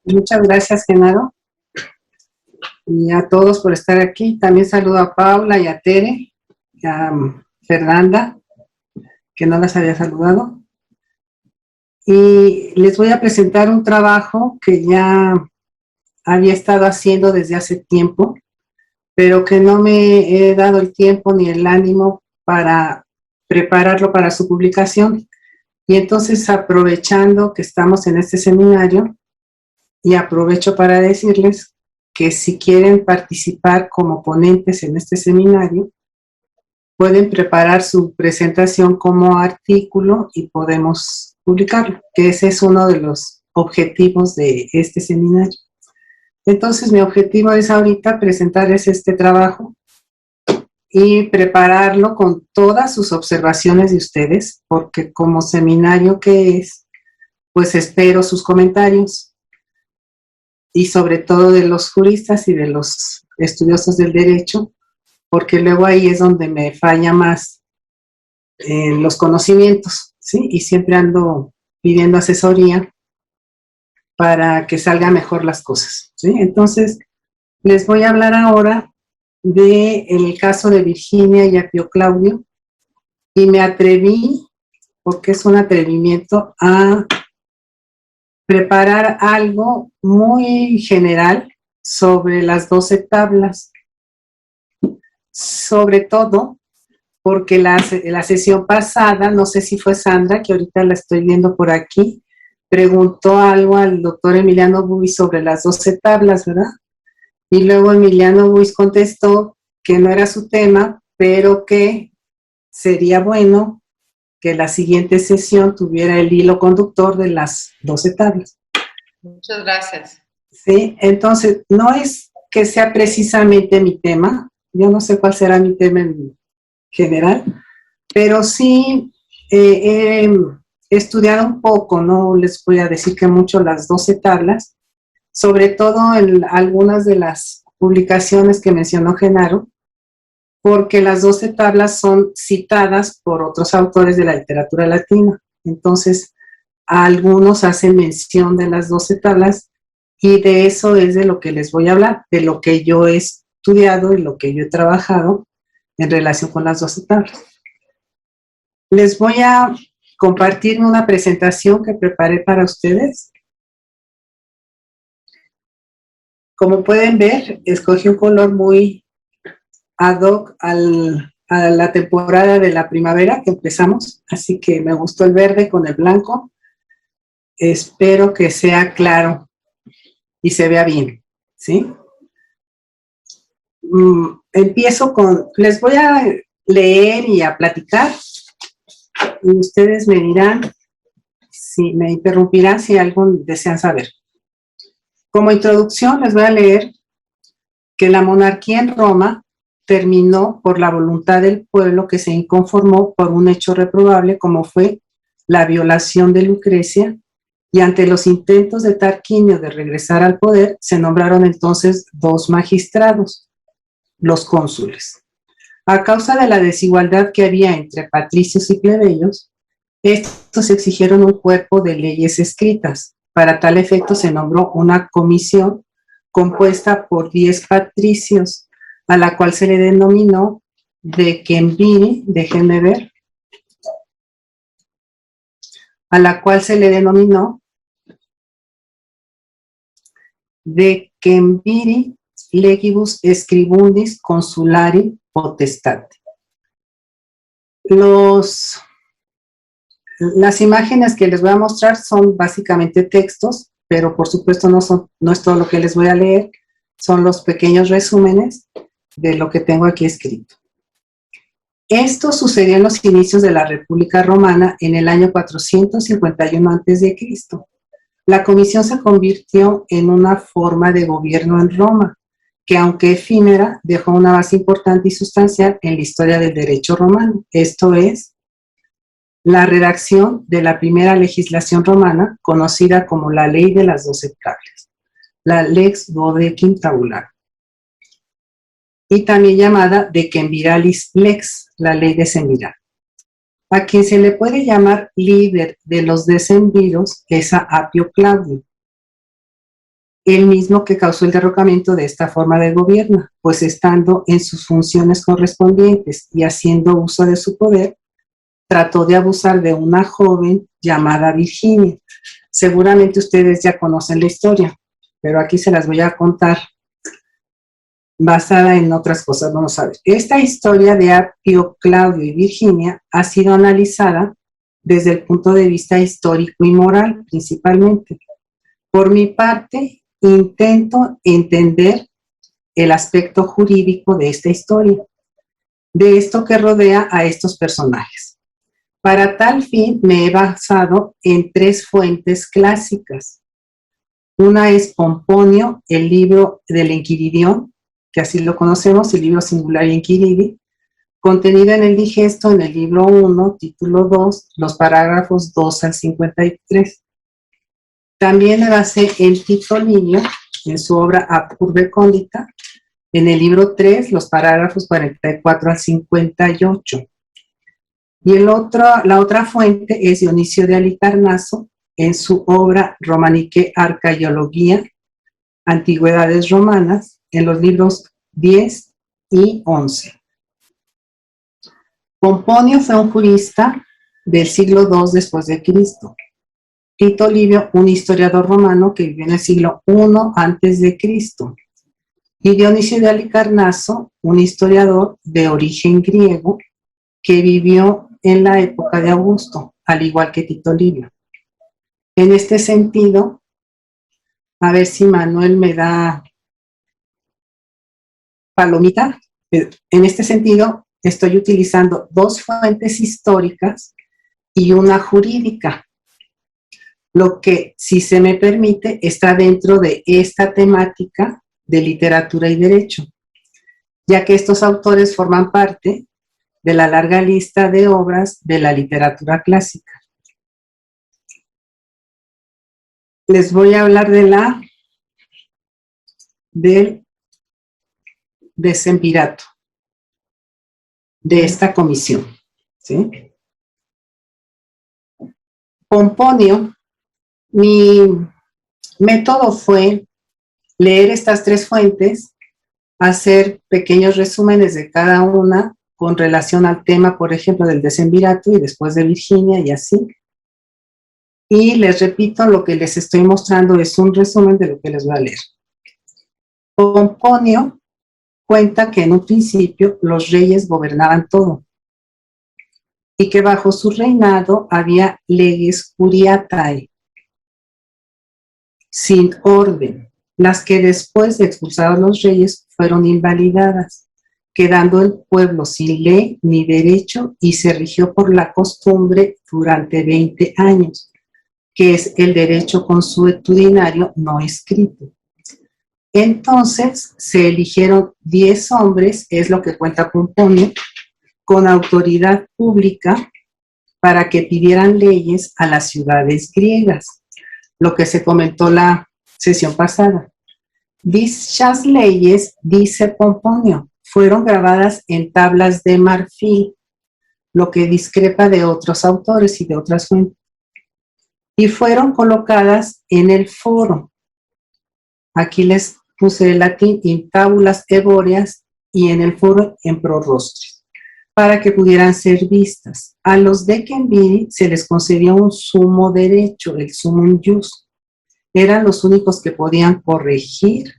Muchas gracias, Genaro, y a todos por estar aquí. También saludo a Paula y a Tere, y a Fernanda, que no las había saludado. Y les voy a presentar un trabajo que ya había estado haciendo desde hace tiempo, pero que no me he dado el tiempo ni el ánimo para prepararlo para su publicación. Y entonces, aprovechando que estamos en este seminario, y aprovecho para decirles que si quieren participar como ponentes en este seminario, pueden preparar su presentación como artículo y podemos publicarlo, que ese es uno de los objetivos de este seminario. Entonces, mi objetivo es ahorita presentarles este trabajo y prepararlo con todas sus observaciones de ustedes, porque como seminario que es, pues espero sus comentarios, y sobre todo de los juristas y de los estudiosos del derecho, porque luego ahí es donde me falla más los conocimientos, ¿sí? Y siempre ando pidiendo asesoría para que salgan mejor las cosas, ¿sí? Entonces, les voy a hablar ahora del caso de Virginia y Apio Claudio, y me atreví, porque es un atrevimiento, a preparar algo muy general sobre las 12 tablas, sobre todo porque la sesión pasada, no sé si fue Sandra, que ahorita la estoy viendo por aquí, preguntó algo al doctor Emiliano Buis sobre las 12 tablas, ¿verdad? Y luego Emiliano Buis contestó que no era su tema, pero que sería bueno que la siguiente sesión tuviera el hilo conductor de las 12 tablas. Muchas gracias. Sí, entonces, no es que sea precisamente mi tema, yo no sé cuál será mi tema en general, pero sí he estudiado un poco, no les voy a decir que mucho, las 12 tablas, sobre todo en algunas de las publicaciones que mencionó Genaro, porque las 12 tablas son citadas por otros autores de la literatura latina. Entonces, algunos hacen mención de las 12 tablas y de eso es de lo que les voy a hablar, de lo que yo he estudiado y lo que yo he trabajado en relación con las 12 tablas. Les voy a compartir una presentación que preparé para ustedes. Como pueden ver, escogí un color muy ad hoc a la temporada de la primavera que empezamos, así que me gustó el verde con el blanco. Espero que sea claro y se vea bien, ¿sí? Empiezo con, les voy a leer y a platicar, y ustedes me dirán, si me interrumpirán si algo desean saber. Como introducción les voy a leer que la monarquía en Roma terminó por la voluntad del pueblo, que se inconformó por un hecho reprobable como fue la violación de Lucrecia, y ante los intentos de Tarquinio de regresar al poder, se nombraron entonces 2 magistrados, los cónsules. A causa de la desigualdad que había entre patricios y plebeyos, estos exigieron un cuerpo de leyes escritas. Para tal efecto se nombró una comisión compuesta por 10 patricios, a la cual se le denominó decemviri, déjenme ver, a la cual se le denominó decemviri legibus scribundis consulari potestate. Las imágenes que les voy a mostrar son básicamente textos, pero por supuesto no es todo lo que les voy a leer, son los pequeños resúmenes de lo que tengo aquí escrito. Esto sucedió en los inicios de la República Romana en el año 451 a.C. La comisión se convirtió en una forma de gobierno en Roma, que aunque efímera, dejó una base importante y sustancial en la historia del derecho romano. Esto es, la redacción de la primera legislación romana, conocida como la Ley de las 12 tablas, la Lex Duodecim Tabularum, y también llamada Decemviralis Lex, la Ley decemviral. A quien se le puede llamar líder de los decemviros es a Apio Claudio. el mismo que causó el derrocamiento de esta forma de gobierno, pues estando en sus funciones correspondientes y haciendo uso de su poder, trató de abusar de una joven llamada Virginia. Seguramente ustedes ya conocen la historia, pero aquí se las voy a contar basada en otras cosas. Vamos a ver. Esta historia de Apio, Claudio y Virginia ha sido analizada desde el punto de vista histórico y moral, principalmente. Por mi parte, intento entender el aspecto jurídico de esta historia, de esto que rodea a estos personajes. Para tal fin, me he basado en 3 fuentes clásicas. Una es Pomponio, el libro del Enquiridión, que así lo conocemos, el libro singular Enquiridi, contenido en el Digesto, en el libro 1, título 2, los parágrafos 2 al 53. También me basé en Tito Livio, en su obra Apurbe Condita, en el libro 3, los parágrafos 44 al 58. Y la otra fuente es Dionisio de Halicarnaso, en su obra Romanique Arcaiologia, Antigüedades Romanas, en los libros 10 y 11. Pomponio fue un jurista del siglo II después de Cristo. Tito Livio, un historiador romano que vivió en el siglo I antes de Cristo. Y Dionisio de Halicarnaso, un historiador de origen griego que vivió en la época de Augusto, al igual que Tito Livio. En este sentido, a ver si Manuel me da palomita. En este sentido, estoy utilizando 2 fuentes históricas y una jurídica, lo que, si se me permite, está dentro de esta temática de literatura y derecho, ya que estos autores forman parte de la larga lista de obras de la literatura clásica. Les voy a hablar del decemvirato, de esta comisión, ¿sí? Pomponio, mi método fue leer estas 3 fuentes, hacer pequeños resúmenes de cada una con relación al tema, por ejemplo, del decemvirato y después de Virginia y así. Y les repito, lo que les estoy mostrando es un resumen de lo que les voy a leer. Pomponio cuenta que en un principio los reyes gobernaban todo y que bajo su reinado había leges curiatae, sin orden, las que después de expulsados los reyes fueron invalidadas, quedando el pueblo sin ley ni derecho y se rigió por la costumbre durante 20 años, que es el derecho consuetudinario no escrito. Entonces se eligieron 10 hombres, es lo que cuenta Pomponio, con autoridad pública para que pidieran leyes a las ciudades griegas, lo que se comentó la sesión pasada. Dichas leyes, dice Pomponio, fueron grabadas en tablas de marfil, lo que discrepa de otros autores y de otras fuentes, y fueron colocadas en el foro. Aquí les puse el latín in tabulas evoreas y en el foro en prorrostris, para que pudieran ser vistas. A los decemviri se les concedió un sumo derecho, el sumum ius. Eran los únicos que podían corregir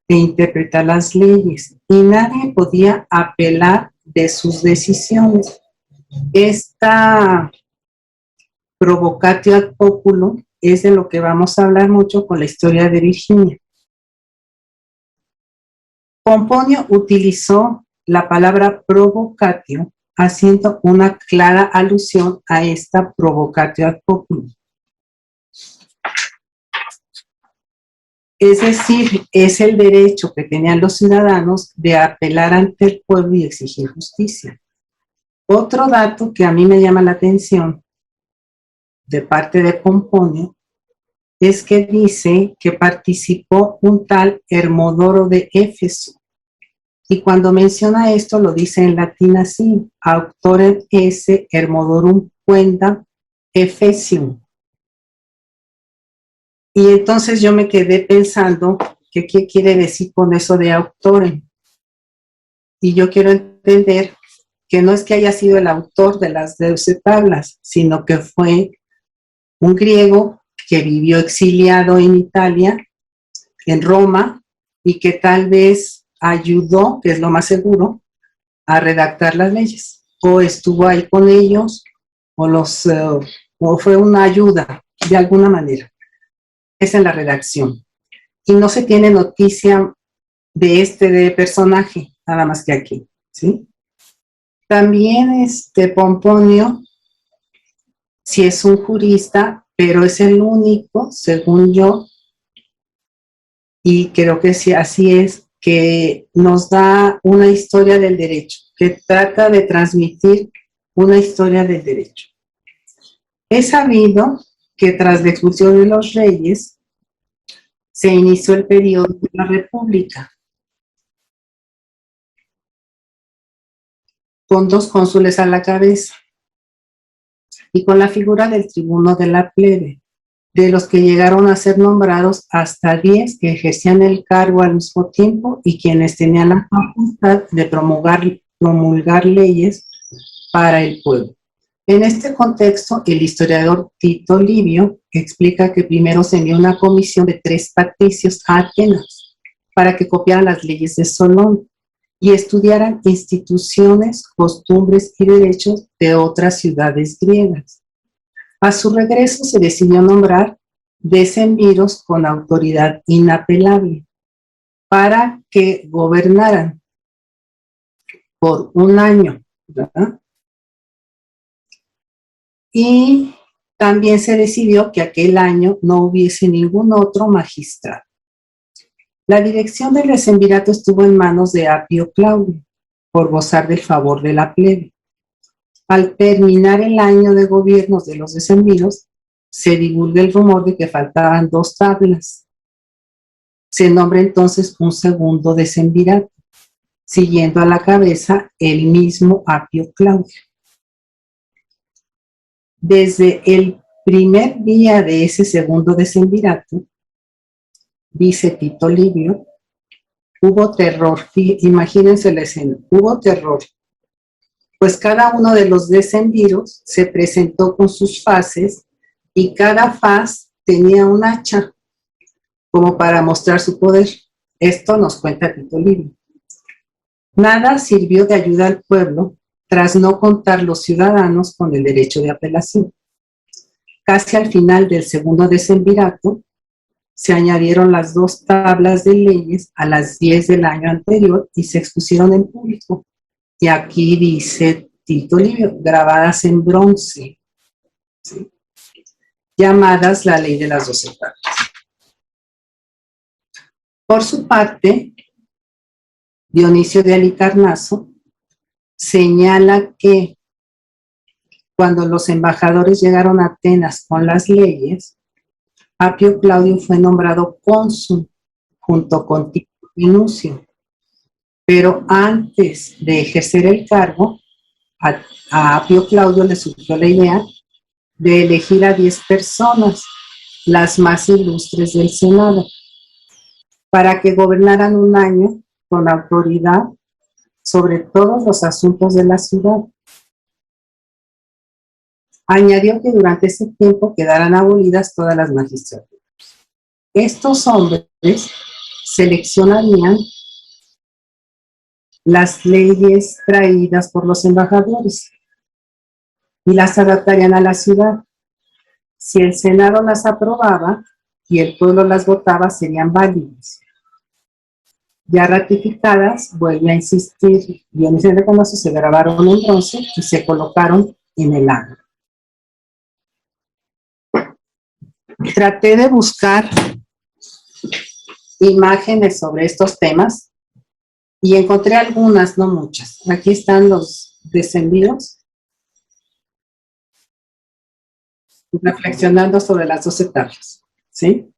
e interpretar las leyes y nadie podía apelar de sus decisiones. Esta provocatio ad populum es de lo que vamos a hablar mucho con la historia de Virginia. Pomponio utilizó la palabra provocatio haciendo una clara alusión a esta provocatio ad populum. Es decir, es el derecho que tenían los ciudadanos de apelar ante el pueblo y exigir justicia. Otro dato que a mí me llama la atención de parte de Pomponio es que dice que participó un tal Hermodoro de Éfeso. Y cuando menciona esto lo dice en latín así, auctorem esse Hermodorum quendam Ephesium. Y entonces yo me quedé pensando que qué quiere decir con eso de autor. Y yo quiero entender que no es que haya sido el autor de las 12 tablas, sino que fue un griego que vivió exiliado en Italia, en Roma, y que tal vez ayudó, que es lo más seguro, a redactar las leyes, o estuvo ahí con ellos, o fue una ayuda de alguna manera. Esa es la redacción. Y no se tiene noticia de de personaje, nada más que aquí, ¿sí? También Pomponio, si es un jurista, pero es el único, según yo, y creo que sí, así es, que nos da una historia del derecho, que trata de transmitir una historia del derecho. Es sabido que tras la expulsión de los reyes, se inició el periodo de la República, con 2 cónsules a la cabeza, y con la figura del tribuno de la plebe, de los que llegaron a ser nombrados hasta 10 que ejercían el cargo al mismo tiempo y quienes tenían la facultad de promulgar leyes para el pueblo. En este contexto, el historiador Tito Livio explica que primero se envió una comisión de 3 patricios a Atenas para que copiaran las leyes de Solón y estudiaran instituciones, costumbres y derechos de otras ciudades griegas. A su regreso se decidió nombrar decemviros con autoridad inapelable para que gobernaran por un año, ¿verdad? Y también se decidió que aquel año no hubiese ningún otro magistrado. La dirección del decemvirato estuvo en manos de Apio Claudio, por gozar del favor de la plebe. Al terminar el año de gobierno de los decemviros, se divulga el rumor de que faltaban 2 tablas. Se nombra entonces un segundo decemvirato, siguiendo a la cabeza el mismo Apio Claudio. Desde el primer día de ese segundo decemvirato, dice Tito Livio, hubo terror. Imagínense la escena, hubo terror, pues cada uno de los decemviros se presentó con sus faces y cada faz tenía un hacha como para mostrar su poder. Esto nos cuenta Tito Livio. Nada sirvió de ayuda al pueblo tras no contar los ciudadanos con el derecho de apelación. Casi al final del segundo decemvirato se añadieron las 2 tablas de leyes a las 10 del año anterior y se expusieron en público. Y aquí dice Tito Livio, grabadas en bronce, ¿sí? Llamadas la ley de las 12 tablas. Por su parte, Dionisio de Halicarnaso señala que cuando los embajadores llegaron a Atenas con las leyes, Apio Claudio fue nombrado cónsul junto con Tito Minucio. Pero antes de ejercer el cargo, a Apio Claudio le surgió la idea de elegir a 10 personas, las más ilustres del Senado, para que gobernaran un año con autoridad sobre todos los asuntos de la ciudad. Añadió que durante ese tiempo quedaran abolidas todas las magistraturas. Estos hombres seleccionarían las leyes traídas por los embajadores y las adaptarían a la ciudad. Si el Senado las aprobaba y el pueblo las votaba, serían válidas. Ya ratificadas, vuelve a insistir, Dionisio de Halicarnaso, se grabaron en bronce y se colocaron en el agua. Traté de buscar imágenes sobre estos temas y encontré algunas, no muchas. Aquí están los decemviros reflexionando sobre las 12 tablas, ¿sí?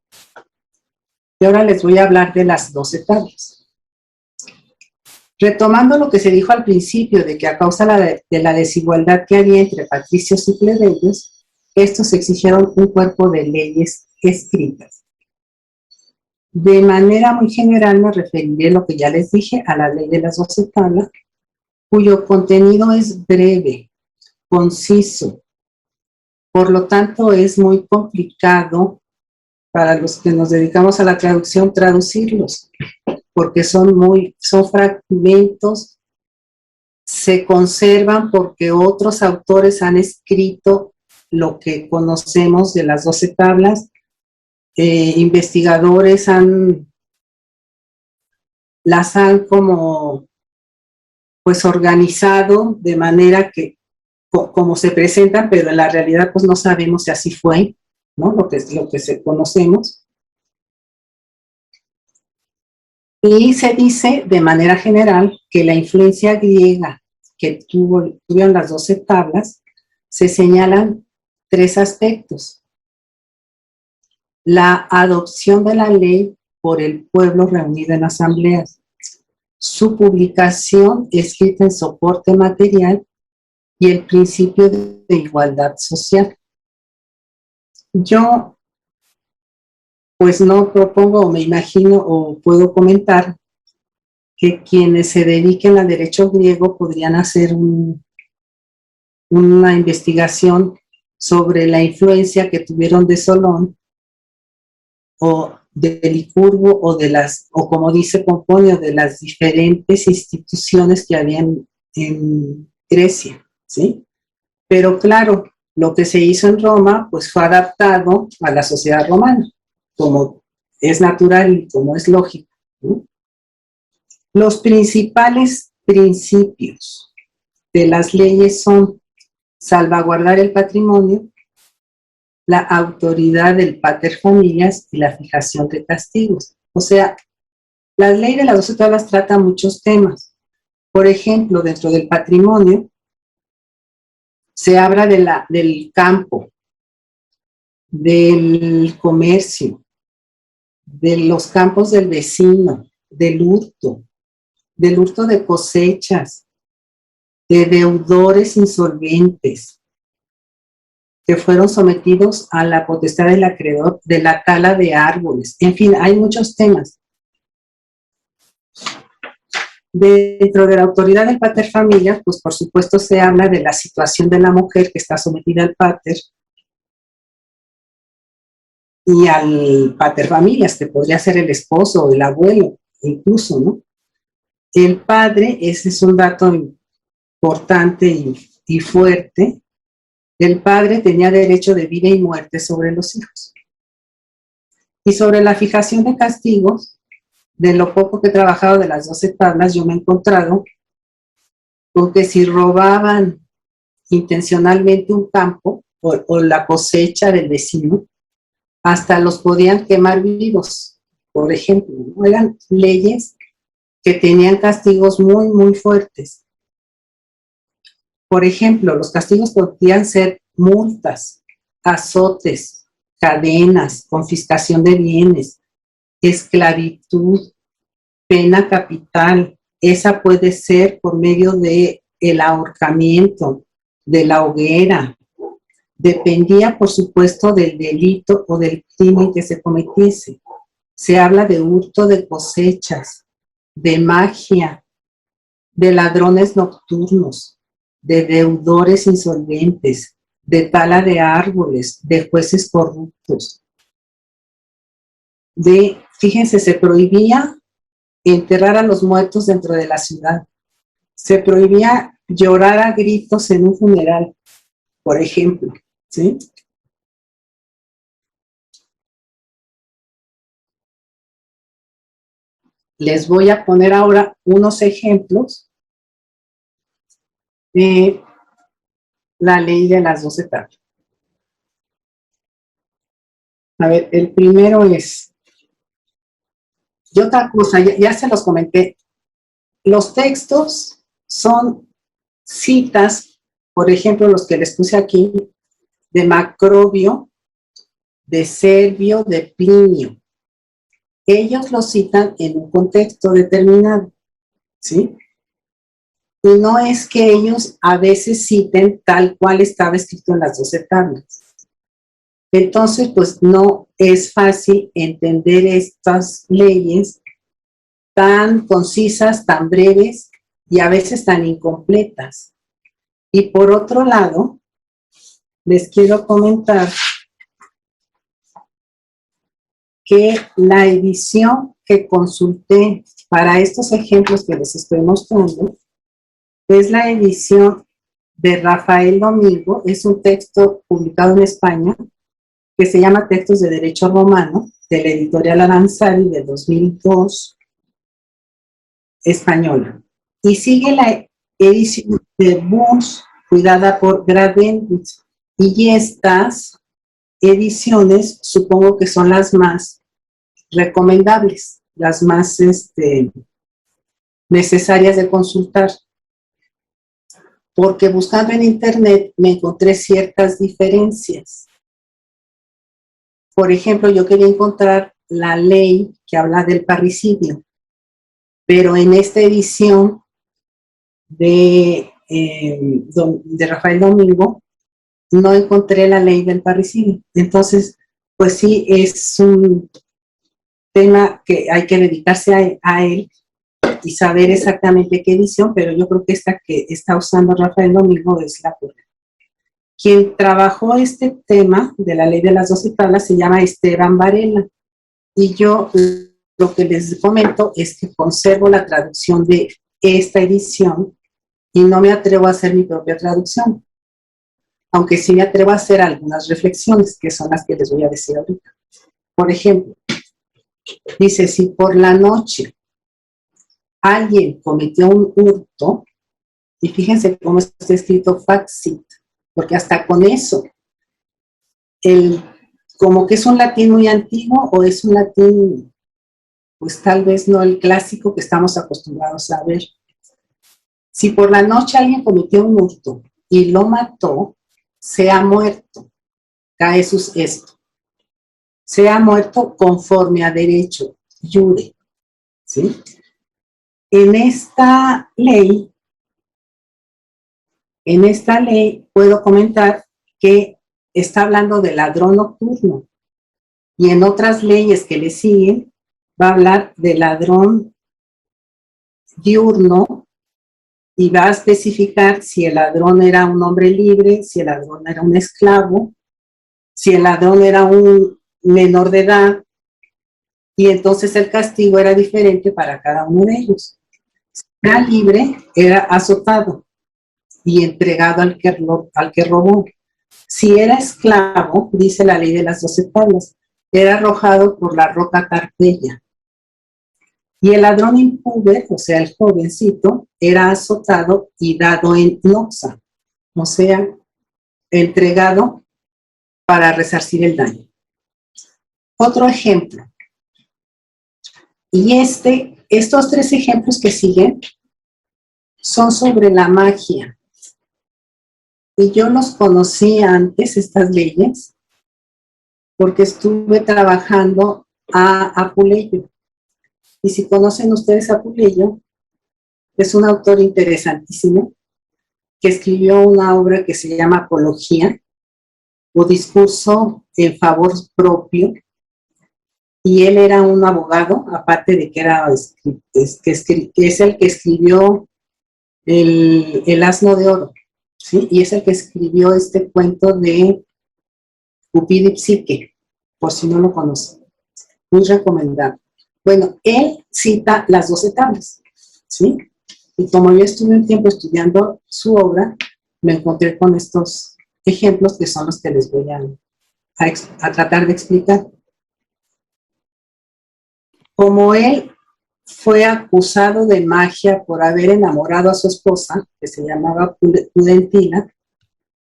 Y ahora les voy a hablar de las 12 tablas. Retomando lo que se dijo al principio de que a causa de la desigualdad que había entre patricios y plebeyos, estos exigieron un cuerpo de leyes escritas. De manera muy general me referiré, lo que ya les dije, a la ley de las 12 tablas, cuyo contenido es breve, conciso. Por lo tanto, es muy complicado para los que nos dedicamos a la traducción traducirlos, porque son fragmentos, se conservan porque otros autores han escrito lo que conocemos de las 12 tablas, investigadores las han como pues organizado de manera que como se presentan, pero en la realidad pues no sabemos si así fue, ¿no? Lo que se conocemos. Y se dice de manera general que la influencia griega que tuvieron las 12 tablas, se señalan 3 aspectos. La adopción de la ley por el pueblo reunido en asambleas, su publicación escrita en soporte material y el principio de igualdad social. Yo pues no propongo o me imagino o puedo comentar que quienes se dediquen al derecho griego podrían hacer una investigación sobre la influencia que tuvieron de Solón o de Licurgo o como dice Pomponio, de las diferentes instituciones que habían en Grecia, ¿sí? Pero claro, lo que se hizo en Roma pues fue adaptado a la sociedad romana, como es natural y como es lógico, ¿no? Los principales principios de las leyes son salvaguardar el patrimonio, la autoridad del pater familias y la fijación de castigos. O sea, la ley de las 12 tablas trata muchos temas. Por ejemplo, dentro del patrimonio se habla del campo, del comercio, de los campos del vecino, del hurto de cosechas, de deudores insolventes que fueron sometidos a la potestad del acreedor, de la tala de árboles. En fin, hay muchos temas. Dentro de la autoridad del pater familias, pues por supuesto se habla de la situación de la mujer que está sometida al pater y al pater familias, que podría ser el esposo o el abuelo, incluso, ¿no? El padre, ese es un dato importante y fuerte, el padre tenía derecho de vida y muerte sobre los hijos. Y sobre la fijación de castigos, de lo poco que he trabajado de las 12 tablas, yo me he encontrado con que si robaban intencionalmente un campo o la cosecha del vecino, hasta los podían quemar vivos, por ejemplo, ¿no? Eran leyes que tenían castigos muy, muy fuertes. Por ejemplo, los castigos podían ser multas, azotes, cadenas, confiscación de bienes, esclavitud, pena capital. Esa puede ser por medio de el ahorcamiento, de la hoguera. Dependía, por supuesto, del delito o del crimen que se cometiese. Se habla de hurto de cosechas, de magia, de ladrones nocturnos, de deudores insolventes, de tala de árboles, de jueces corruptos. Fíjense, se prohibía enterrar a los muertos dentro de la ciudad. Se prohibía llorar a gritos en un funeral, por ejemplo, ¿sí? Les voy a poner ahora unos ejemplos de la ley de las 12 tablas. A ver, el primero es, y otra cosa, ya se los comenté, los textos son citas, por ejemplo, los que les puse aquí, de Macrobio, de Servio, de Plinio. Ellos lo citan en un contexto determinado, ¿sí? Y no es que ellos a veces citen tal cual estaba escrito en las 12 tablas. Entonces, pues no es fácil entender estas leyes tan concisas, tan breves y a veces tan incompletas. Y por otro lado, les quiero comentar que la edición que consulté para estos ejemplos que les estoy mostrando es la edición de Rafael Domingo. Es un texto publicado en España que se llama Textos de Derecho Romano, de la editorial Aranzadi de 2002, española. Y sigue la edición de Burns, cuidada por Gravenwitz. Y estas ediciones supongo que son las más recomendables, las más necesarias de consultar. Porque buscando en internet me encontré ciertas diferencias. Por ejemplo, yo quería encontrar la ley que habla del parricidio, pero en esta edición de Rafael Domingo no encontré la ley del parricidio. Entonces, pues sí, es un tema que hay que dedicarse a él y saber exactamente qué edición, pero yo creo que esta que está usando Rafael Domingo es la correcta. Quien trabajó este tema de la ley de las 12 tablas se llama Esteban Varela, y yo lo que les comento es que conservo la traducción de esta edición y no me atrevo a hacer mi propia traducción, aunque sí me atrevo a hacer algunas reflexiones, que son las que les voy a decir ahorita. Por ejemplo, dice, si por la noche alguien cometió un hurto, y fíjense cómo está escrito faxit, porque hasta con eso, como que es un latín muy antiguo o es un latín, pues tal vez no el clásico que estamos acostumbrados a ver. Si por la noche alguien cometió un hurto y lo mató, sea muerto, cae esto, sea muerto conforme a derecho, iure, ¿sí? En esta ley puedo comentar que está hablando de ladrón nocturno, y en otras leyes que le siguen va a hablar de ladrón diurno y va a especificar si el ladrón era un hombre libre, si el ladrón era un esclavo, si el ladrón era un menor de edad, y entonces el castigo era diferente para cada uno de ellos. Si era libre, era azotado y entregado al que robó. Si era esclavo, dice la ley de las 12 tablas, era arrojado por la roca Tarpeya. Y el ladrón impúber, o sea, el jovencito, era azotado y dado en noxa, o sea, entregado para resarcir el daño. Otro ejemplo. Y estos tres ejemplos que siguen son sobre la magia. Y yo los conocía antes, estas leyes, porque estuve trabajando a Apuleyo. Y si conocen ustedes a Apuleyo, es un autor interesantísimo que escribió una obra que se llama Apología o Discurso en Favor Propio, y él era un abogado, aparte de que es el que escribió el Asno de Oro, ¿sí? Y es el que escribió este cuento de Cupido y Psique, por si no lo conocen. Muy recomendable. Bueno, él cita las 12 tablas, ¿sí? Y como yo estuve un tiempo estudiando su obra, me encontré con estos ejemplos que son los que les voy a tratar de explicar. Como él fue acusado de magia por haber enamorado a su esposa, que se llamaba Prudentina,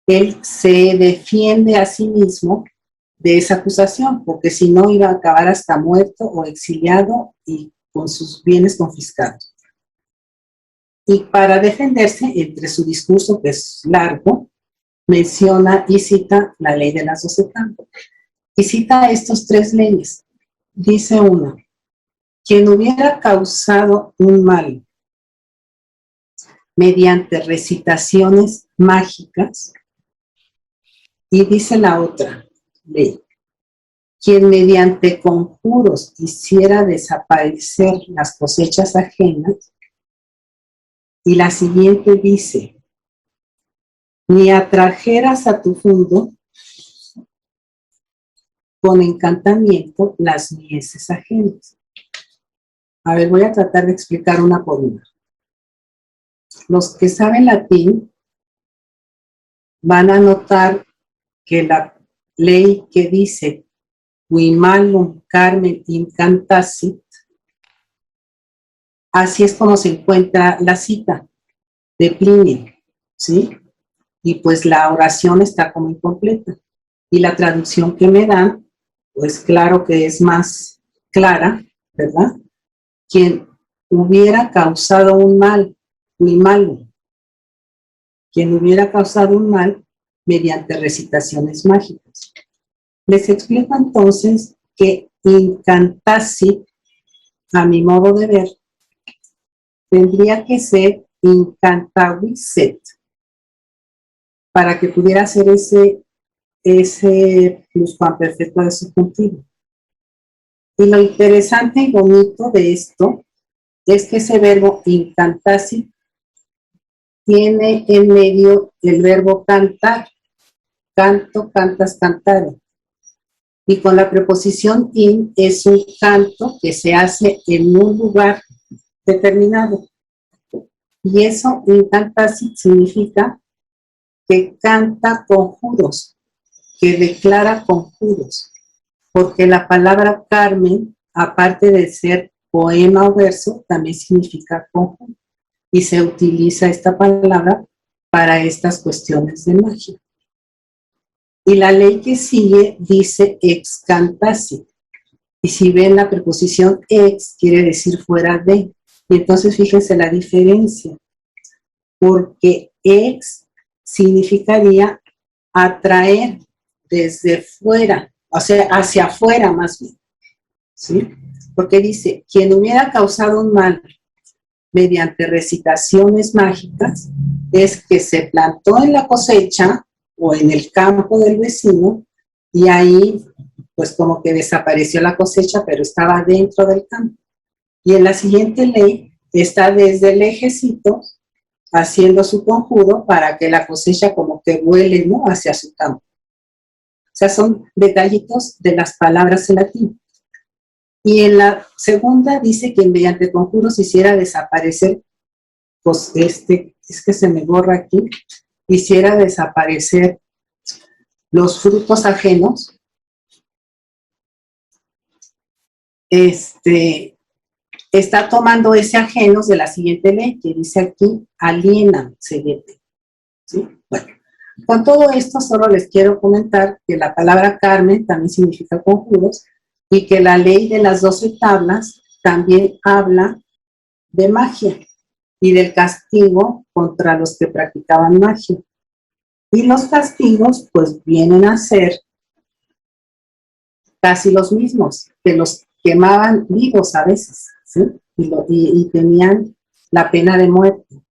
él se defiende a sí mismo de esa acusación, porque si no iba a acabar hasta muerto o exiliado y con sus bienes confiscados. Y para defenderse, entre su discurso, que es largo, menciona y cita la ley de las 12 tablas. Y cita estos tres leyes. Dice uno, quien hubiera causado un mal mediante recitaciones mágicas, y dice la otra, ley. Quien mediante conjuros hiciera desaparecer las cosechas ajenas, y la siguiente dice, ni atrajeras a tu fondo con encantamiento las mieses ajenas. A ver, voy a tratar de explicar una por una. Los que saben latín van a notar que la ley que dice qui malum carmen incantassit, así es como se encuentra la cita de Plinio, ¿sí? Y pues la oración está como incompleta. Y la traducción que me dan, pues claro que es más clara, ¿verdad? Quien hubiera causado un mal, qui malum, quien hubiera causado un mal mediante recitaciones mágicas. Les explico entonces que incantassit, a mi modo de ver, tendría que ser incantavisset, para que pudiera ser ese pluscuamperfecto de subjuntivo. Y lo interesante y bonito de esto es que ese verbo incantassit tiene en medio el verbo cantar, canto, cantas, cantare. Y con la preposición in es un canto que se hace en un lugar determinado. Y eso, incantassit, significa que canta conjuros, que declara conjuros. Porque la palabra Carmen, aparte de ser poema o verso, también significa conjuro. Y se utiliza esta palabra para estas cuestiones de magia. Y la ley que sigue dice excantassit. Y si ven la preposición ex, quiere decir fuera de. Y entonces fíjense la diferencia. Porque ex significaría atraer desde fuera, o sea, hacia afuera más bien. ¿Sí? Porque dice, quien hubiera causado un mal mediante recitaciones mágicas es que se plantó en la cosecha o en el campo del vecino y ahí pues como que desapareció la cosecha, pero estaba dentro del campo. Y en la siguiente ley está desde el ejecito haciendo su conjuro para que la cosecha como que vuele, ¿no?, hacia su campo. O sea, son detallitos de las palabras en latín. Y en la segunda dice que mediante conjuros hiciera desaparecer, pues es que se me borra aquí, hiciera desaparecer los frutos ajenos, está tomando ese ajenos de la siguiente ley, que dice aquí, aliena, sedete. ¿Sí? Bueno, con todo esto solo les quiero comentar que la palabra Carmen también significa conjuros y que la ley de las 12 tablas también habla de magia y del castigo contra los que practicaban magia. Y los castigos pues vienen a ser casi los mismos, que los quemaban vivos a veces, ¿sí? Y tenían la pena de muerte.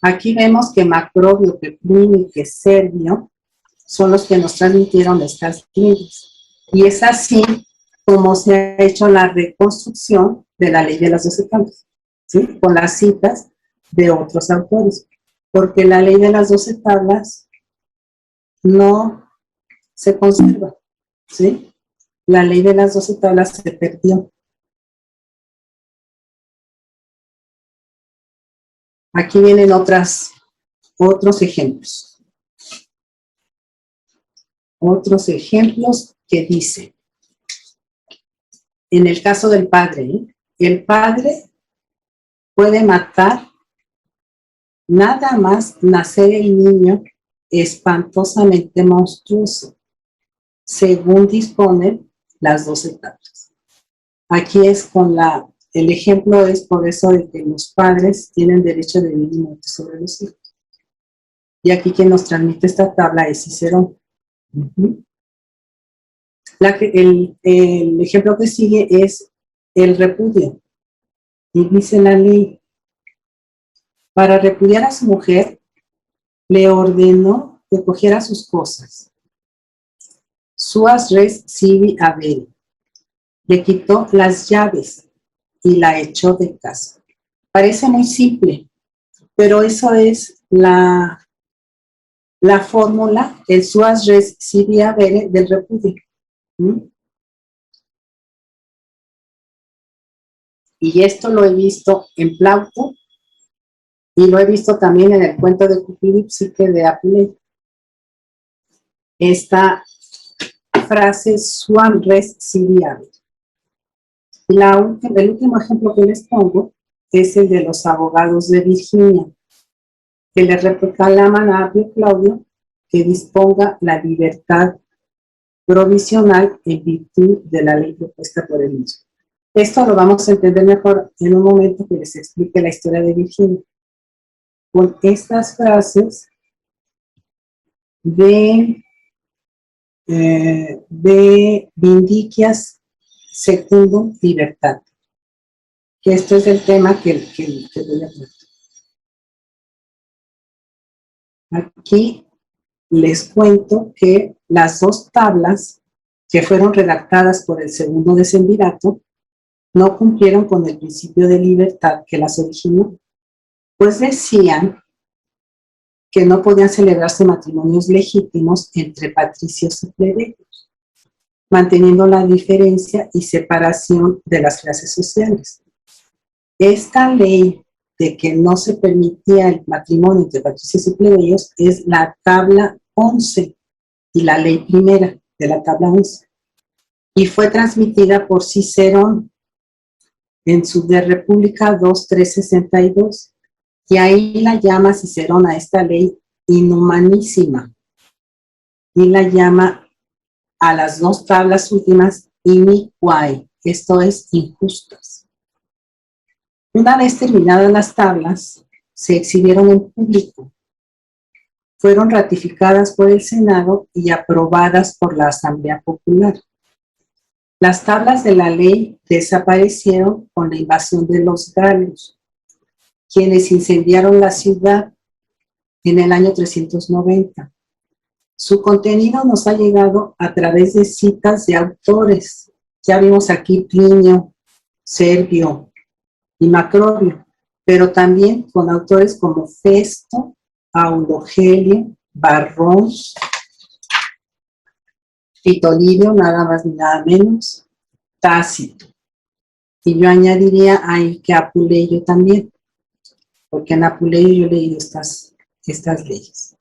Aquí vemos que Macrobio, que Plinio y que Servio son los que nos transmitieron estas leyes. Y es así como se ha hecho la reconstrucción de la ley de las 12 tablas, ¿sí? Con las citas de otros autores. Porque la ley de las 12 tablas no se conserva, ¿sí? La ley de las 12 tablas se perdió. Aquí vienen otros ejemplos. Otros ejemplos que dice, en el caso del padre, el padre puede matar nada más nacer el niño espantosamente monstruoso, según disponen las 12 tablas. Aquí es el ejemplo es por eso de que los padres tienen derecho de vivir y muerte sobre los hijos. Y aquí quien nos transmite esta tabla es Cicerón. El ejemplo que sigue es el repudio. Y dice la ley, para repudiar a su mujer, le ordenó que cogiera sus cosas, suas res sibi habere. Le quitó las llaves y la echó de casa. Parece muy simple, pero eso es la fórmula, el suas res sibi habere del repudio. Y esto lo he visto en Plauto y lo he visto también en el cuento de Cupido y Psique de Apuleo. Esta frase suam res sibi habere. El último ejemplo que les pongo es el de los abogados de Virginia, que le reclaman a Apio Claudio que disponga la libertad provisional en virtud de la ley propuesta por él mismo. Esto lo vamos a entender mejor en un momento que les explique la historia de Virginia. Con estas frases de Vindicias Secundum Libertate, que esto es el tema que voy a tratar. Aquí les cuento que las dos tablas que fueron redactadas por el segundo decemvirato no cumplieron con el principio de libertad que las originó, pues decían que no podían celebrarse matrimonios legítimos entre patricios y plebeyos, manteniendo la diferencia y separación de las clases sociales. Esta ley de que no se permitía el matrimonio entre patricios y plebeyos es la tabla 11 y la ley primera de la tabla 11. Y fue transmitida por Cicerón en su De República 2.362. Y ahí la llama Cicerón a esta ley inhumanísima. Y la llama a las dos tablas últimas iniquae, esto es, injustas. Una vez terminadas las tablas, se exhibieron en público. Fueron ratificadas por el Senado y aprobadas por la Asamblea Popular. Las tablas de la ley desaparecieron con la invasión de los galos, quienes incendiaron la ciudad en el año 390. Su contenido nos ha llegado a través de citas de autores. Ya vimos aquí Plinio, Servio y Macrobio, pero también con autores como Festo, Aulogelio, Varrón, Tito Livio, nada más ni nada menos, Tácito. Y yo añadiría ahí que Apuleyo también, porque en Apuleyo yo he leído estas leyes.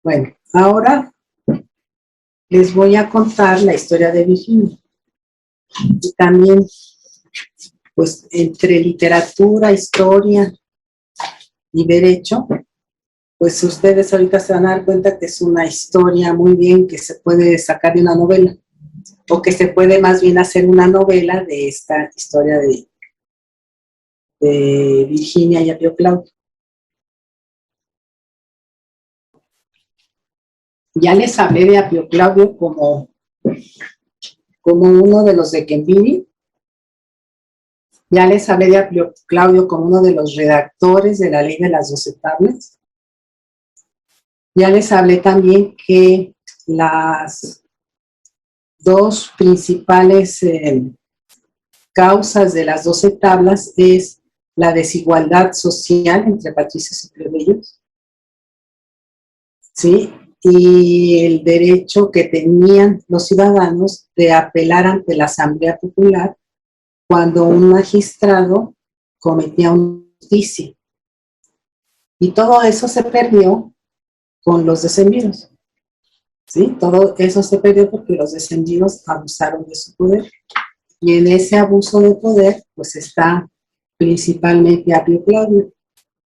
Bueno, ahora les voy a contar la historia de Virginia. Y también, pues, entre literatura, historia y derecho, pues ustedes ahorita se van a dar cuenta que es una historia muy bien que se puede sacar de una novela, o que se puede más bien hacer una novela de esta historia de Virginia y Apio Claudio. Ya les hablé de Apio Claudio como uno de los Decemviri. Ya les hablé de Apio Claudio como uno de los redactores de la ley de las 12 tablas. Ya les hablé también que las dos principales causas de las 12 tablas es la desigualdad social entre patricios y plebeyos, ¿sí? Y el derecho que tenían los ciudadanos de apelar ante la Asamblea Popular cuando un magistrado cometía una injusticia. Y todo eso se perdió con los decemviros, ¿sí? Todo eso se perdió porque los decemviros abusaron de su poder. Y en ese abuso de poder, pues está principalmente Apio Claudio,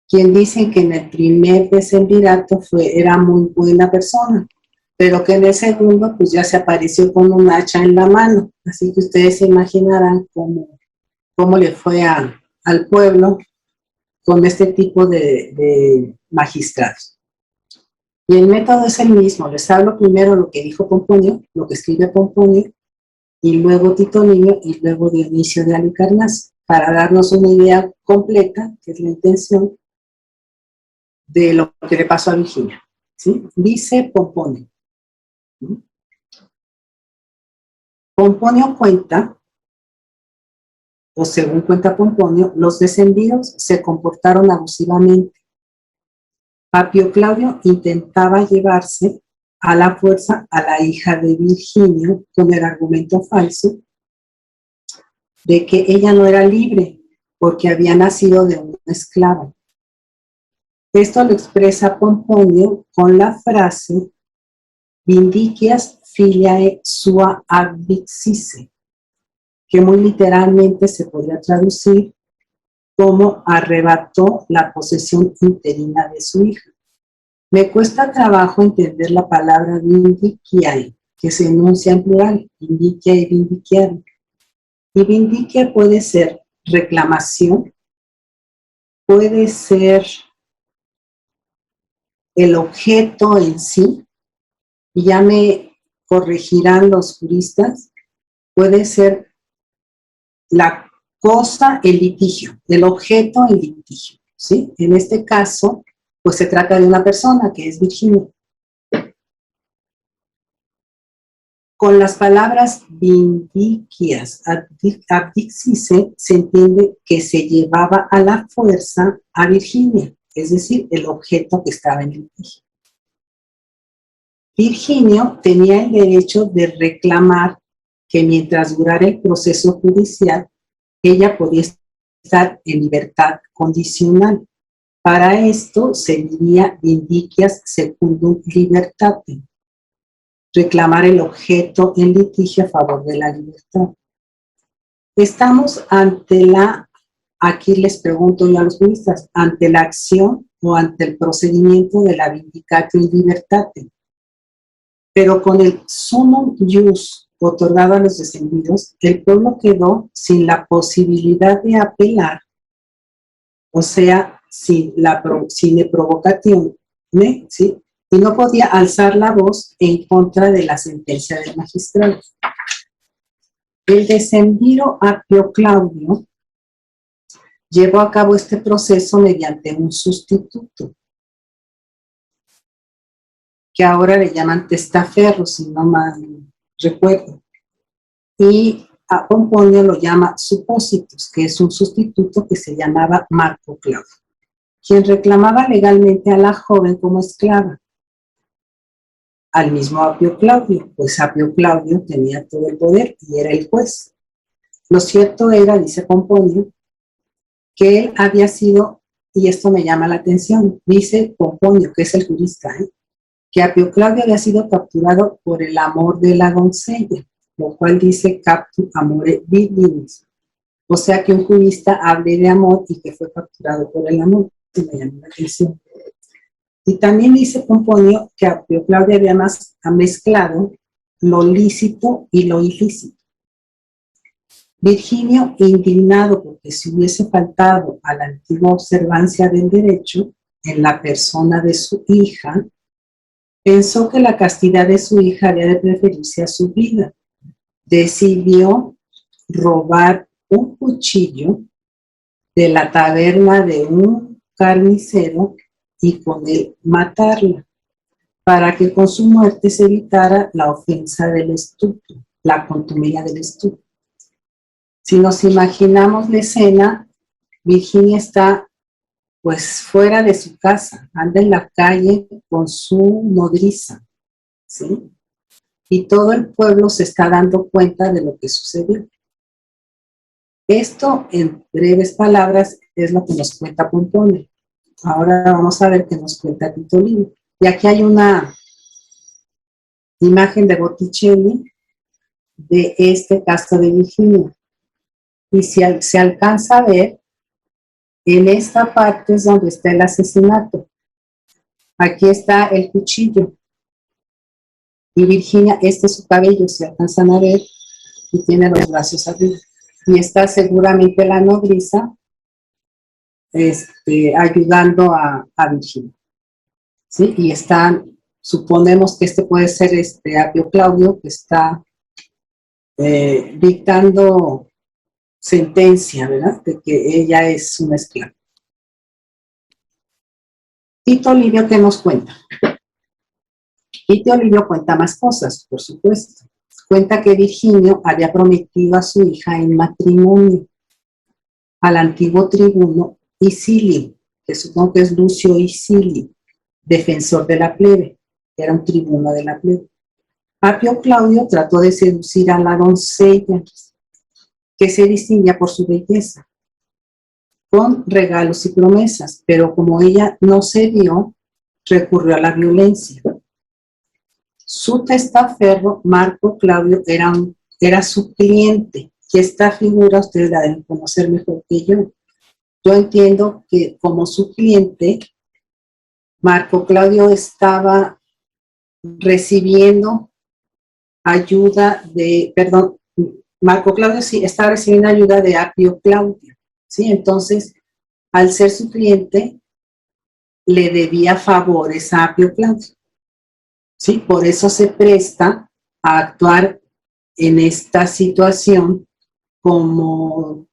quien dicen que en el primer decemvirato era muy buena persona, pero que en el segundo pues ya se apareció con un hacha en la mano. Así que ustedes se imaginarán cómo le fue al pueblo con este tipo de magistrados. Y el método es el mismo. Les hablo primero lo que dijo Pomponio, lo que escribe Pomponio, y luego Tito Livio, y luego Dionisio de Halicarnaso, para darnos una idea completa, que es la intención, de lo que le pasó a Virginia, ¿sí? Dice Pomponio. Pomponio cuenta, o según cuenta Pomponio, los descendidos se comportaron abusivamente. Apio Claudio intentaba llevarse a la fuerza a la hija de Virginio con el argumento falso de que ella no era libre porque había nacido de una esclava. Esto lo expresa Pomponio con la frase Vindicias filiae sua abdixisse, que muy literalmente se podría traducir como arrebató la posesión interina de su hija. Me cuesta trabajo entender la palabra vindiciae, que se enuncia en plural, vindicia y vindiciare. Y vindicia puede ser reclamación, puede ser el objeto en sí, y ya me corregirán los juristas, puede ser la cosa, el litigio, el objeto, el litigio, ¿sí? En este caso, pues se trata de una persona que es Virginia. Con las palabras vindicias abdixisse se entiende que se llevaba a la fuerza a Virginia, es decir, el objeto que estaba en litigio. Virginio tenía el derecho de reclamar que mientras durara el proceso judicial, ella podía estar en libertad condicional. Para esto se diría vindicias secundum libertatem, reclamar el objeto en litigio a favor de la libertad. Estamos ante aquí les pregunto yo a los juristas, ante la acción o ante el procedimiento de la vindicatio in libertatem. Pero con el summum ius otorgado a los descendidos, el pueblo quedó sin la posibilidad de apelar, o sea, sin provocación, ¿sí? Y no podía alzar la voz en contra de la sentencia del magistrado. El descendido Apio Claudio llevó a cabo este proceso mediante un sustituto, que ahora le llaman testaferro, si no mal recuerdo. Y a Pomponio lo llama supósitos, que es un sustituto que se llamaba Marco Claudio, quien reclamaba legalmente a la joven como esclava. Al mismo Apio Claudio, pues Apio Claudio tenía todo el poder y era el juez. Lo cierto era, dice Pomponio, que él había sido, y esto me llama la atención, dice Pomponio, que es el jurista, que Apio Claudio había sido capturado por el amor de la doncella, lo cual dice captu amore virilis. O sea que un jurista hable de amor y que fue capturado por el amor. Esto me llama la atención. Y también dice Pomponio que Apio Claudio había mezclado lo lícito y lo ilícito. Virginio, indignado porque se hubiese faltado a la antigua observancia del derecho en la persona de su hija, pensó que la castidad de su hija había de preferirse a su vida. Decidió robar un cuchillo de la taberna de un carnicero y con él matarla, para que con su muerte se evitara la ofensa del estupro, la contumela del estupro. Si nos imaginamos la escena, Virginia está pues fuera de su casa, anda en la calle con su nodriza, ¿sí? Y todo el pueblo se está dando cuenta de lo que sucedió. Esto, en breves palabras, es lo que nos cuenta Pomponio. Ahora vamos a ver qué nos cuenta Tito Livio. Y aquí hay una imagen de Botticelli de este caso de Virginia. Y si se alcanza a ver, en esta parte es donde está el asesinato. Aquí está el cuchillo. Y Virginia, este es su cabello, se alcanzan a ver, y tiene los brazos arriba. Y está seguramente la nodriza ayudando a Virginia. ¿Sí? Y suponemos que este puede ser Apio Claudio, que está dictando sentencia, ¿verdad? De que ella es una esclava. Tito Livio, ¿qué nos cuenta? Tito Livio cuenta más cosas, por supuesto. Cuenta que Virginio había prometido a su hija en matrimonio al antiguo tribuno Isili, que supongo que es Lucio Isili, defensor de la plebe, que era un tribuno de la plebe. Apio Claudio trató de seducir a la doncella, que se distinguía por su belleza, con regalos y promesas, pero como ella no cedió, recurrió a la violencia. Su testaferro, Marco Claudio, era su cliente, y esta figura ustedes la deben conocer mejor que yo. Yo entiendo que como su cliente, Marco Claudio estaba recibiendo ayuda de, perdón, Marco Claudio sí estaba recibiendo ayuda de Apio Claudio, ¿sí? Entonces, al ser su cliente, le debía favores a Apio Claudio, ¿sí? Por eso se presta a actuar en esta situación como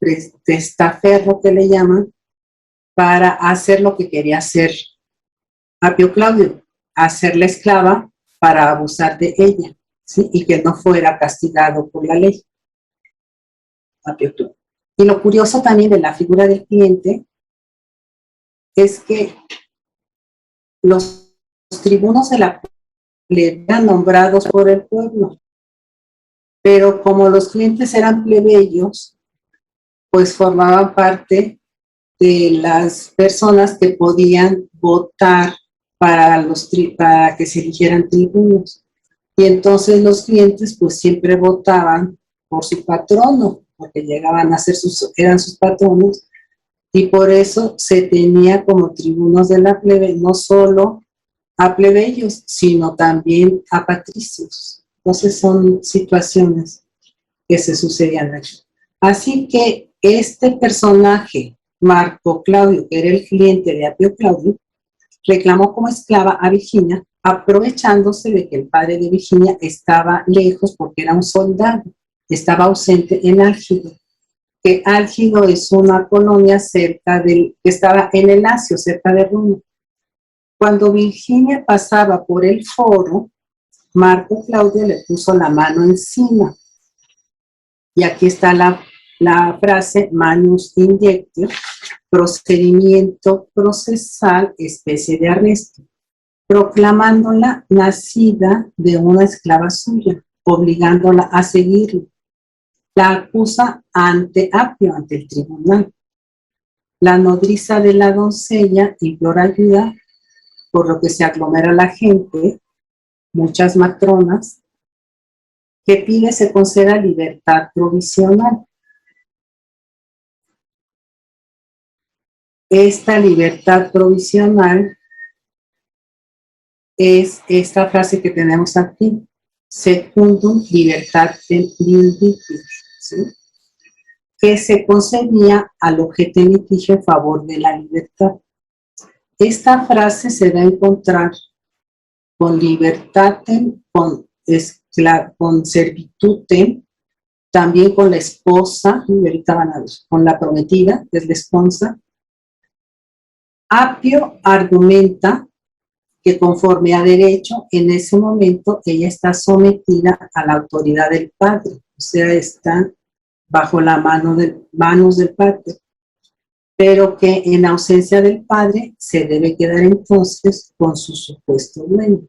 testaferro, que le llaman, para hacer lo que quería hacer Apio Claudio, hacerla esclava para abusar de ella, ¿sí? Y que no fuera castigado por la ley. Apio Claudio. Y lo curioso también de la figura del cliente es que los tribunos de la plebe eran nombrados por el pueblo, pero como los clientes eran plebeyos, pues formaban parte de las personas que podían votar para que se eligieran tribunos. Y entonces los clientes pues siempre votaban por su patrono, porque llegaban a ser eran sus patronos, y por eso se tenía como tribunos de la plebe no solo a plebeyos, sino también a patricios. Entonces son situaciones que se sucedían aquí. Así que este personaje, Marco Claudio, que era el cliente de Apio Claudio, reclamó como esclava a Virginia, aprovechándose de que el padre de Virginia estaba lejos porque era un soldado, estaba ausente en Álgido, que Álgido es una colonia cerca que estaba en el Lacio, cerca de Roma. Cuando Virginia pasaba por el foro, Marco Claudio le puso la mano encima. Y aquí está la frase manus indiectio, procedimiento procesal, especie de arresto, proclamándola nacida de una esclava suya, obligándola a seguirlo. La acusa ante Apio, ante el tribunal. La nodriza de la doncella implora ayuda, por lo que se aglomera la gente, muchas matronas, que pide se conceda libertad provisional. Esta libertad provisional es esta frase que tenemos aquí, secundum libertatem vindicium, ¿sí? Que se concedía al objeto de litigio en favor de la libertad. Esta frase se va a encontrar con libertatem, con servitutem, también con la esposa, y ahorita van a ver, con la prometida, que es la esposa. Apio argumenta que conforme a derecho, en ese momento ella está sometida a la autoridad del padre, o sea, está bajo la manos del padre, pero que en ausencia del padre se debe quedar entonces con su supuesto dueño.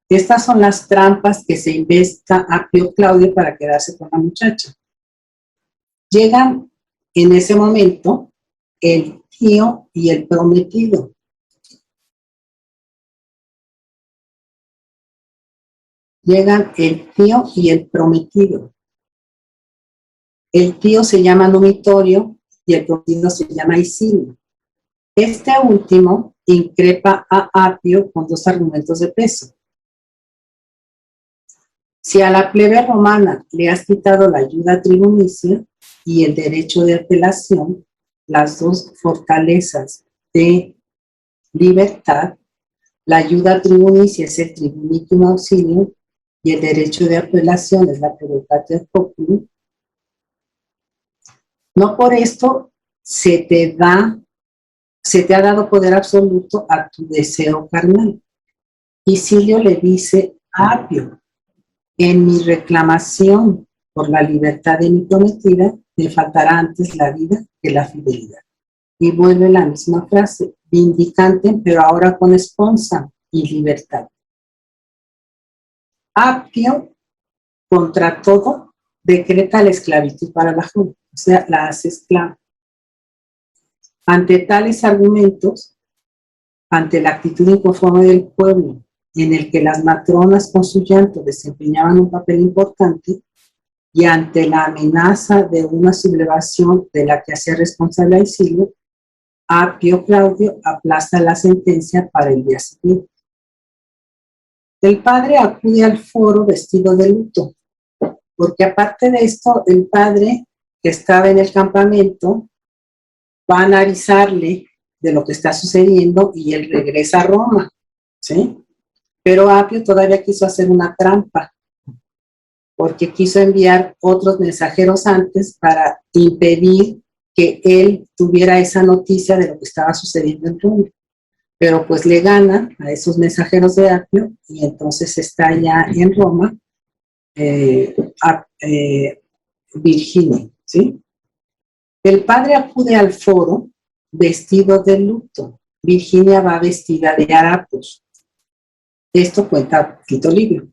Estas son las trampas que se inventa Apio Claudio para quedarse con la muchacha. Llegan en ese momento el tío y el prometido. Llegan el tío y el prometido. El tío se llama Numitorio y el prometido se llama Isilio. Este último increpa a Apio con dos argumentos de peso. Si a la plebe romana le has quitado la ayuda tribunicia y el derecho de apelación, las dos fortalezas de libertad, la ayuda tribunicia es el tribunitum auxilium y el derecho de apelación es la prerogatium populi. No por esto se te da se te ha dado poder absoluto a tu deseo carnal. Y Silio le dice a Apio, en mi reclamación por la libertad de mi prometida, me faltará antes la vida que la fidelidad. Y vuelve la misma frase, vindicante, pero ahora con esponsa y libertad. Apio, contra todo, decreta la esclavitud para la joven, o sea, la hace esclava. Ante tales argumentos, ante la actitud inconforme del pueblo, en el que las matronas con su llanto desempeñaban un papel importante, y ante la amenaza de una sublevación de la que hacía responsable a Isilio, Apio Claudio aplaza la sentencia para el día siguiente. El padre acude al foro vestido de luto, porque aparte de esto, el padre que estaba en el campamento van a avisarle de lo que está sucediendo y él regresa a Roma, ¿sí? Pero Apio todavía quiso hacer una trampa, porque quiso enviar otros mensajeros antes para impedir que él tuviera esa noticia de lo que estaba sucediendo en Roma. Pero pues le gana a esos mensajeros de Apio y entonces está ya en Roma Virginia, ¿sí? El padre acude al foro vestido de luto. Virginia va vestida de harapos. Esto cuenta Tito Livio.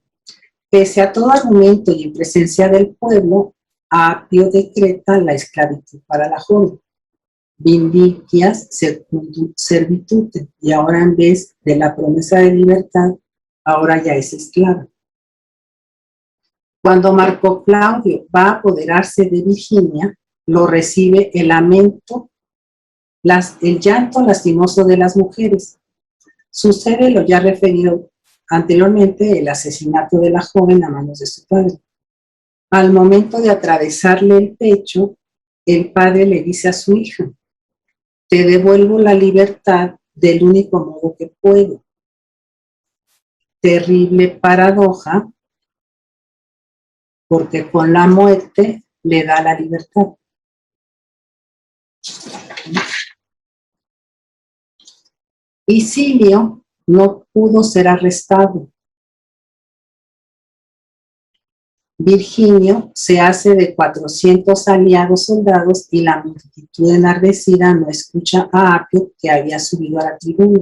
Pese a todo argumento y en presencia del pueblo, Apio decreta la esclavitud para la joven. Vindicias servitude, y ahora en vez de la promesa de libertad, ahora ya es esclava. Cuando Marco Claudio va a apoderarse de Virginia, lo recibe el lamento, el llanto lastimoso de las mujeres. Sucede lo ya referido anteriormente, el asesinato de la joven a manos de su padre. Al momento de atravesarle el pecho, el padre le dice a su hija, te devuelvo la libertad del único modo que puedo. Terrible paradoja, porque con la muerte le da la libertad. Isilio no pudo ser arrestado. Virginio se hace de 400 aliados soldados y la multitud enardecida no escucha a Apio, que había subido a la tribuna.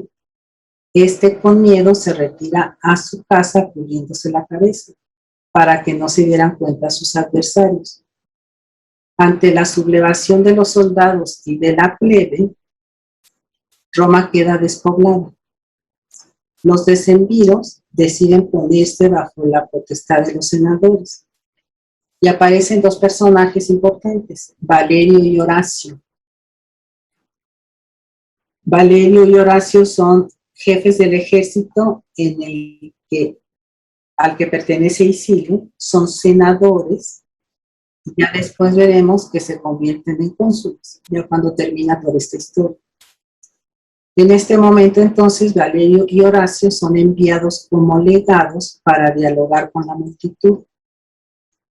Este con miedo se retira a su casa cubriéndose la cabeza para que no se dieran cuenta sus adversarios. Ante la sublevación de los soldados y de la plebe, Roma queda despoblada. Los decemviros deciden ponerse bajo la potestad de los senadores. Y aparecen dos personajes importantes, Valerio y Horacio. Valerio y Horacio son jefes del ejército al que pertenece Isilio, son senadores, y ya después veremos que se convierten en cónsules, ya cuando termina toda esta historia. En este momento, entonces, Valerio y Horacio son enviados como legados para dialogar con la multitud,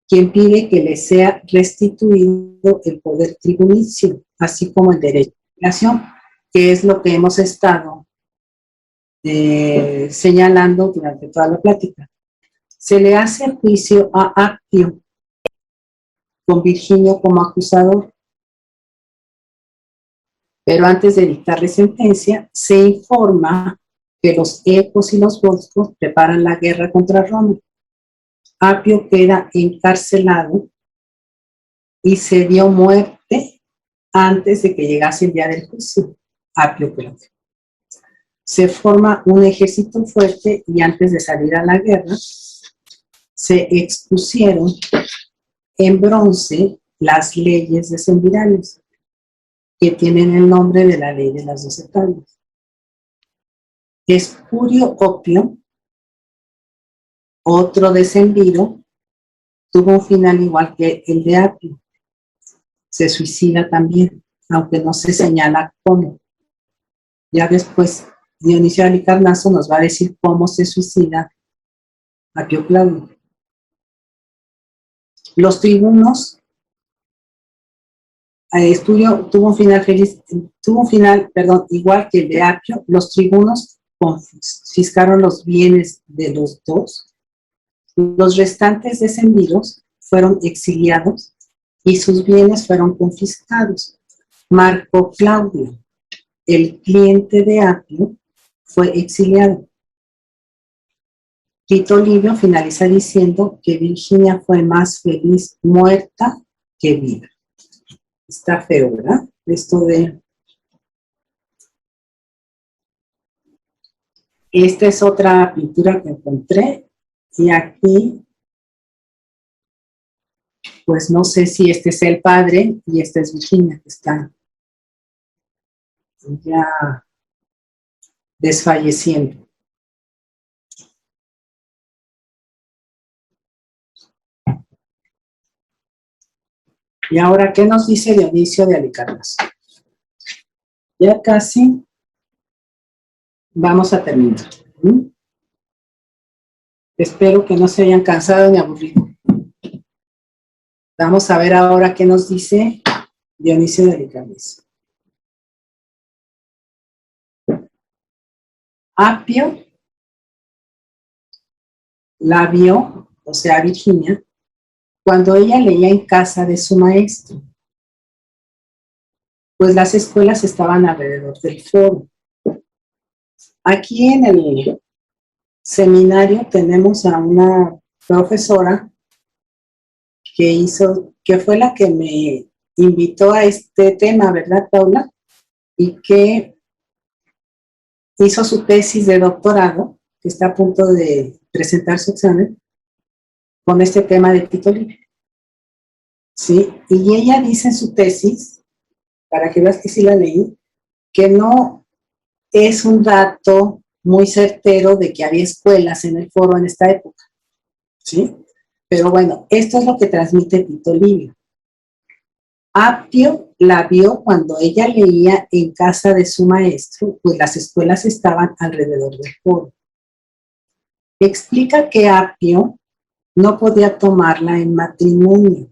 quien pide que les sea restituido el poder tribunicio, así como el derecho de nación, que es lo que hemos estado señalando durante toda la plática. Se le hace juicio a Apio, con Virginio como acusador. Pero antes de dictarle sentencia, se informa que los ecos y los volscos preparan la guerra contra Roma. Apio queda encarcelado y se dio muerte antes de que llegase el día del juicio. Apio Claudio. Se forma un ejército fuerte y antes de salir a la guerra, se expusieron en bronce las leyes decemvirales, que tienen el nombre de la ley de las 12 tablas. Espurio Opio, otro decemviro, tuvo un final igual que el de Apio. Se suicida también, aunque no se señala cómo. Ya después Dionisio de Halicarnaso nos va a decir cómo se suicida Apio Claudio. Los tribunos estudio tuvo un final feliz, igual que el de Apio. Los tribunos confiscaron los bienes de los dos. Los restantes descendidos fueron exiliados y sus bienes fueron confiscados. Marco Claudio, el cliente de Apio, fue exiliado. Tito Livio finaliza diciendo que Virginia fue más feliz muerta que viva. Está feo, ¿verdad? Esto de... Esta es otra pintura que encontré. Y aquí, pues no sé si este es el padre y esta es Virginia, que está ya desfalleciendo. Y ahora, ¿qué nos dice Dionisio de Halicarnaso? Ya casi vamos a terminar. Espero que no se hayan cansado ni aburrido. Vamos a ver ahora qué nos dice Dionisio de Halicarnaso. Apio la vio, o sea, Virginia, cuando ella leía en casa de su maestro, pues las escuelas estaban alrededor del foro. Aquí en el seminario tenemos a una profesora que fue la que me invitó a este tema, ¿verdad, Paula? Y que hizo su tesis de doctorado, que está a punto de presentar su examen, con este tema de Tito Livio. ¿Sí? Y ella dice en su tesis, para que veas que sí la leí, que no es un dato muy certero de que había escuelas en el foro en esta época. ¿Sí? Pero bueno, esto es lo que transmite Tito Livio. Apio la vio cuando ella leía en casa de su maestro, pues las escuelas estaban alrededor del foro. Explica que Apio no podía tomarla en matrimonio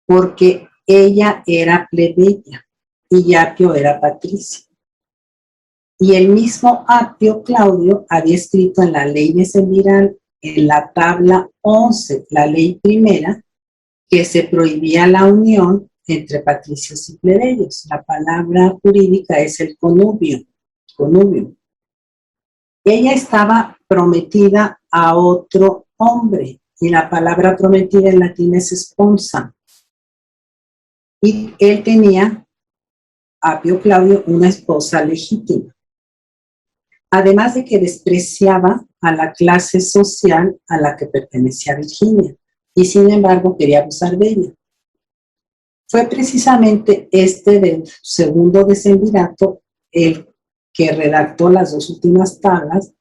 porque ella era plebeya y Apio era patricio. Y el mismo Apio Claudio había escrito en la ley decemviral, en la tabla 11, la ley primera, que se prohibía la unión entre patricios y plebeyos. La palabra jurídica es el connubio. Ella estaba prometida a otro hombre, y la palabra prometida en latín es sponsa. Y él tenía, Apio Claudio, una esposa legítima. Además de que despreciaba a la clase social a la que pertenecía Virginia, y sin embargo quería abusar de ella. Fue precisamente este del segundo decemvirato el que redactó las dos últimas tablas,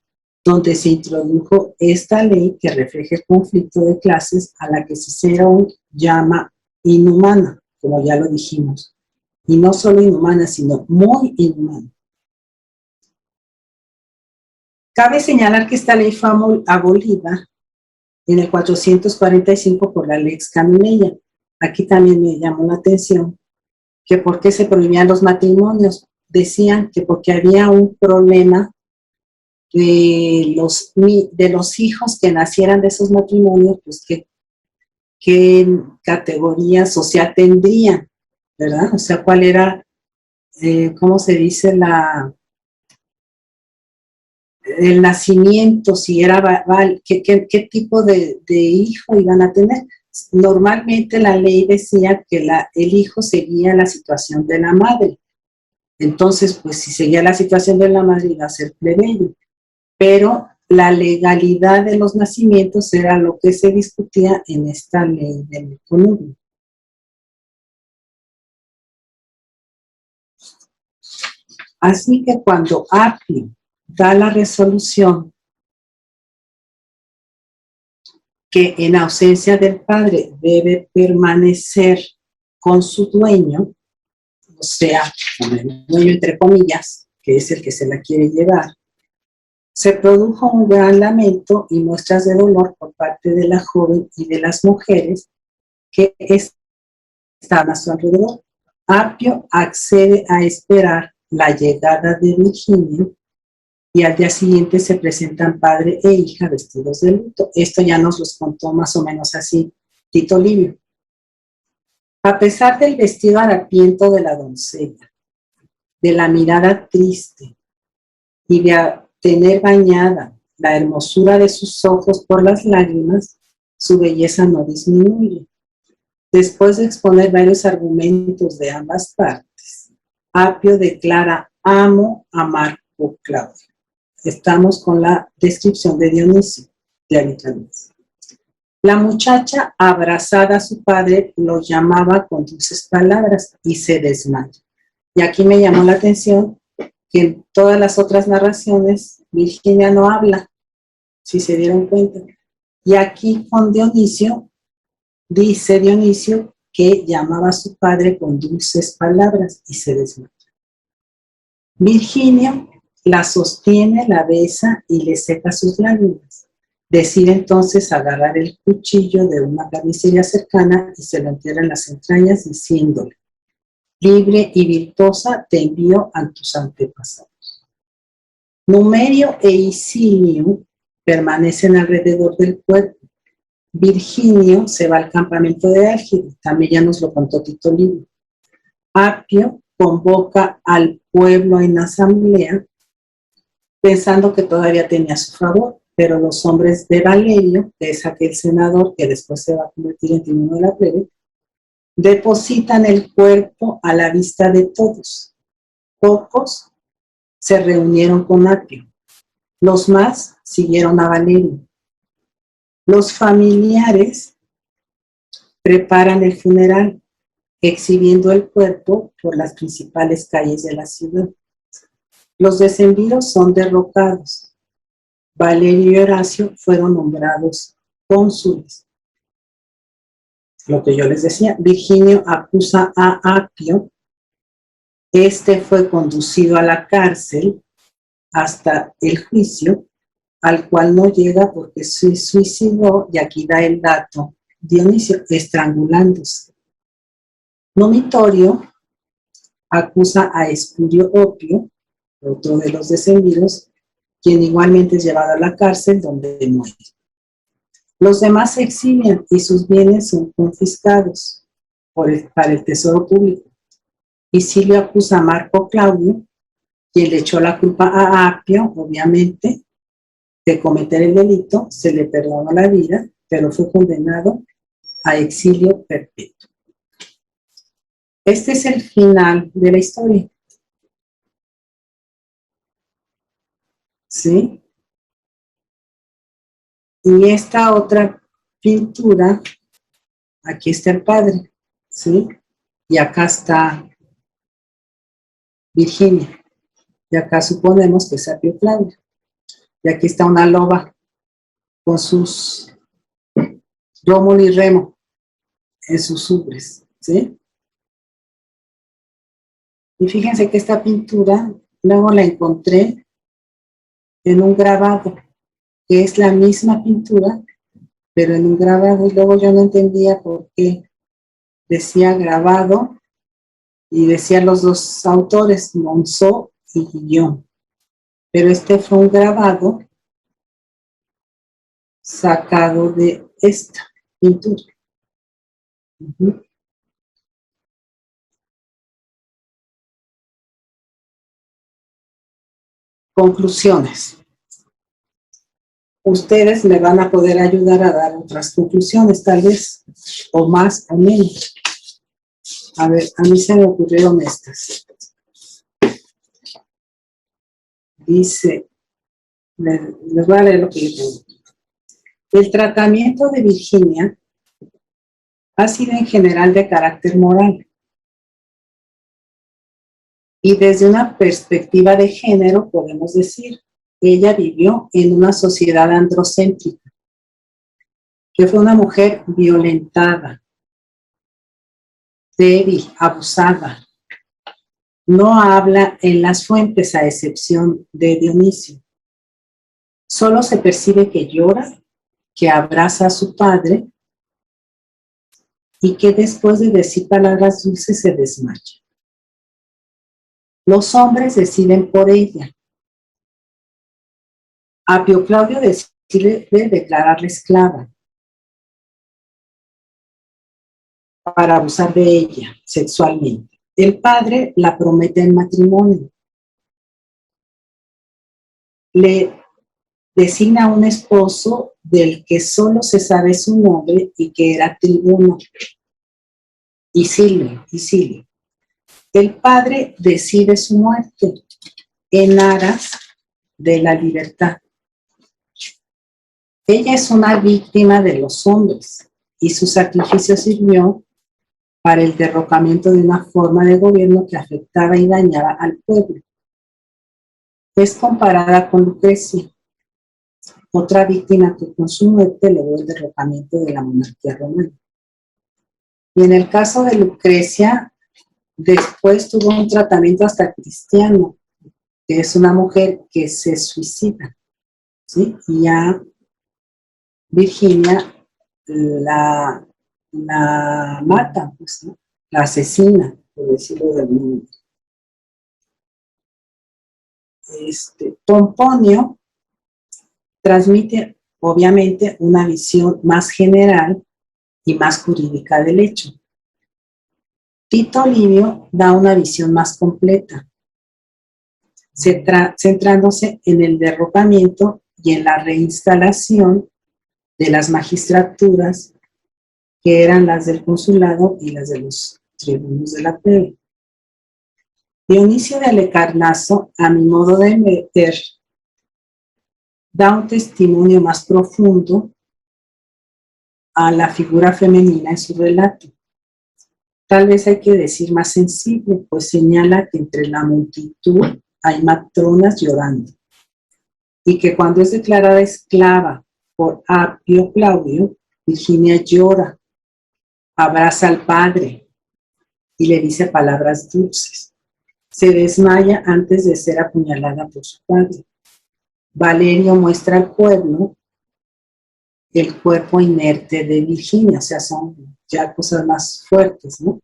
donde se introdujo esta ley que refleja el conflicto de clases a la que Cicerón llama inhumana, como ya lo dijimos. Y no solo inhumana, sino muy inhumana. Cabe señalar que esta ley fue abolida en el 445 por la Lex Canuleia. Aquí también me llamó la atención que por qué se prohibían los matrimonios. Decían que porque había un problema de los hijos que nacieran de esos matrimonios, pues qué categoría social tendrían, ¿verdad? O sea, cuál era, ¿cómo se dice? El nacimiento, si era, qué tipo de hijo iban a tener. Normalmente la ley decía que el hijo seguía la situación de la madre. Entonces, pues si seguía la situación de la madre iba a ser plebeyo. Pero la legalidad de los nacimientos era lo que se discutía en esta ley del connubio. Así que cuando Apio da la resolución que en ausencia del padre debe permanecer con su dueño, o sea, con el dueño entre comillas, que es el que se la quiere llevar, se produjo un gran lamento y muestras de dolor por parte de la joven y de las mujeres que estaban a su alrededor. Apio accede a esperar la llegada de Virginia y al día siguiente se presentan padre e hija vestidos de luto. Esto ya nos los contó más o menos así Tito Livio. A pesar del vestido harapiento de la doncella, de la mirada triste y de tener bañada la hermosura de sus ojos por las lágrimas, su belleza no disminuye. Después de exponer varios argumentos de ambas partes, Apio declara: amo a Marco Claudio. Estamos con la descripción de Dionisio, de Alicante. La muchacha, abrazada a su padre, lo llamaba con dulces palabras y se desmaya. Y aquí me llamó la atención que en todas las otras narraciones Virginia no habla, si se dieron cuenta. Y aquí con Dionisio, dice Dionisio que llamaba a su padre con dulces palabras y se desmaya. Virginia la sostiene, la besa y le seca sus lágrimas. Decide entonces agarrar el cuchillo de una carnicería cercana y se lo entierra en las entrañas diciéndole: libre y virtuosa te envío a tus antepasados. Numerio e Isilio permanecen alrededor del cuerpo. Virginio se va al campamento de Álgida, también ya nos lo contó Tito Livio. Apio convoca al pueblo en asamblea pensando que todavía tenía a su favor, pero los hombres de Valerio, que es aquel senador que después se va a convertir en tribuno de la plebe, depositan el cuerpo a la vista de todos. Pocos se reunieron con Apio, los más siguieron a Valerio. Los familiares preparan el funeral, exhibiendo el cuerpo por las principales calles de la ciudad. Los decemviros son derrocados. Valerio y Horacio fueron nombrados cónsules. Lo que yo les decía, Virginio acusa a Apio. Este fue conducido a la cárcel hasta el juicio, al cual no llega porque se suicidó, y aquí da el dato Dionisio, estrangulándose. Nomitorio acusa a Espurio Opio, otro de los decemviros, quien igualmente es llevado a la cárcel donde muere. Los demás se exilian y sus bienes son confiscados para el tesoro público. Isilio acusa a Marco Claudio, quien le echó la culpa a Apio, obviamente, de cometer el delito. Se le perdonó la vida, pero fue condenado a exilio perpetuo. Este es el final de la historia. ¿Sí? Y esta otra pintura, aquí está el padre, ¿sí? Y acá está Virginia. Y acá suponemos que es Apio Claudio. Y aquí está una loba con sus Rómulo y Remo en sus ubres, ¿sí? Y fíjense que esta pintura luego la encontré en un grabado, que es la misma pintura, pero en un grabado, y luego yo no entendía por qué decía grabado y decían los dos autores, Monzó y Guillón. Pero este fue un grabado sacado de esta pintura. Conclusiones. Ustedes me van a poder ayudar a dar otras conclusiones, tal vez, o más o menos. A ver, a mí se me ocurrieron estas. Dice, les voy a leer lo que yo tengo. El tratamiento de Virginia ha sido en general de carácter moral. Y desde una perspectiva de género podemos decir, ella vivió en una sociedad androcéntrica, que fue una mujer violentada, débil, abusada. No habla en las fuentes a excepción de Dionisio. Solo se percibe que llora, que abraza a su padre y que después de decir palabras dulces se desmaya. Los hombres deciden por ella. Apio Claudio decide declararla esclava para abusar de ella sexualmente. El padre la promete en matrimonio. Le designa un esposo del que solo se sabe su nombre y que era tribuno, Isilio. El padre decide su muerte en aras de la libertad. Ella es una víctima de los hombres y su sacrificio sirvió para el derrocamiento de una forma de gobierno que afectaba y dañaba al pueblo. Es comparada con Lucrecia, otra víctima que con su muerte logró el derrocamiento de la monarquía romana. Y en el caso de Lucrecia, después tuvo un tratamiento hasta cristiano, que es una mujer que se suicida, ¿sí? Y a Virginia la mata, pues, ¿no? La asesina, por decirlo de algún modo. Pomponio transmite, obviamente, una visión más general y más jurídica del hecho. Tito Livio da una visión más completa, centrándose en el derrocamiento y en la reinstalación de las magistraturas que eran las del consulado y las de los tribunos de la plebe. Dionisio de Halicarnaso, a mi modo de ver, da un testimonio más profundo a la figura femenina en su relato. Tal vez hay que decir más sensible, pues señala que entre la multitud hay matronas llorando y que cuando es declarada esclava por Apio Claudio, Virginia llora, abraza al padre y le dice palabras dulces. Se desmaya antes de ser apuñalada por su padre. Valerio muestra al pueblo el cuerpo inerte de Virginia, o sea, son ya cosas más fuertes, ¿no?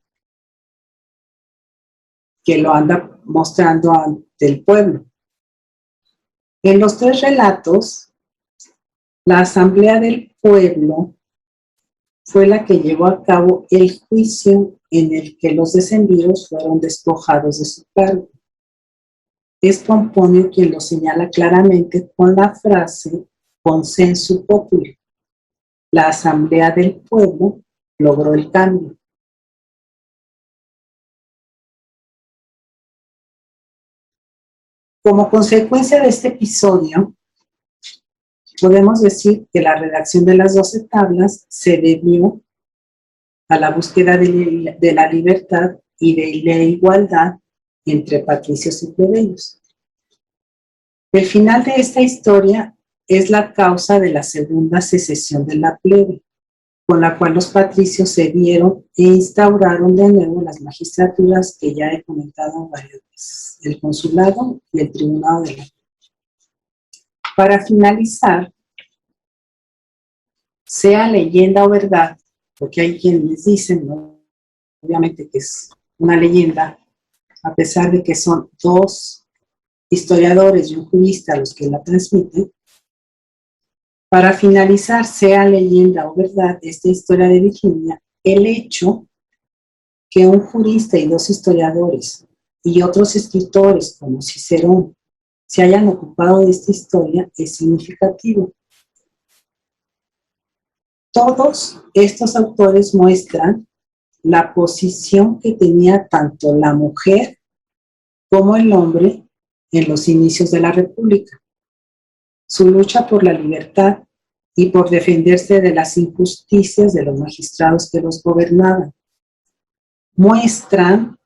Que lo anda mostrando ante el pueblo. En los tres relatos, la asamblea del pueblo fue la que llevó a cabo el juicio en el que los descendidos fueron despojados de su cargo. Es Pomponio quien lo señala claramente con la frase consensu populi. La asamblea del pueblo logró el cambio. Como consecuencia de este episodio, podemos decir que la redacción de las 12 tablas se debió a la búsqueda de la libertad y de la igualdad entre patricios y plebeyos. El final de esta historia es la causa de la segunda secesión de la plebe, con la cual los patricios cedieron e instauraron de nuevo las magistraturas que ya he comentado varias veces, el consulado y el tribunado de la plebe. Para finalizar, sea leyenda o verdad, porque hay quienes dicen, ¿no? Obviamente que es una leyenda, a pesar de que son dos historiadores y un jurista los que la transmiten. Para finalizar, sea leyenda o verdad, esta historia de Virginia, el hecho que un jurista y dos historiadores y otros escritores como Cicerón se hayan ocupado de esta historia es significativo. Todos estos autores muestran la posición que tenía tanto la mujer como el hombre en los inicios de la República. Su lucha por la libertad y por defenderse de las injusticias de los magistrados que los gobernaban. Muestran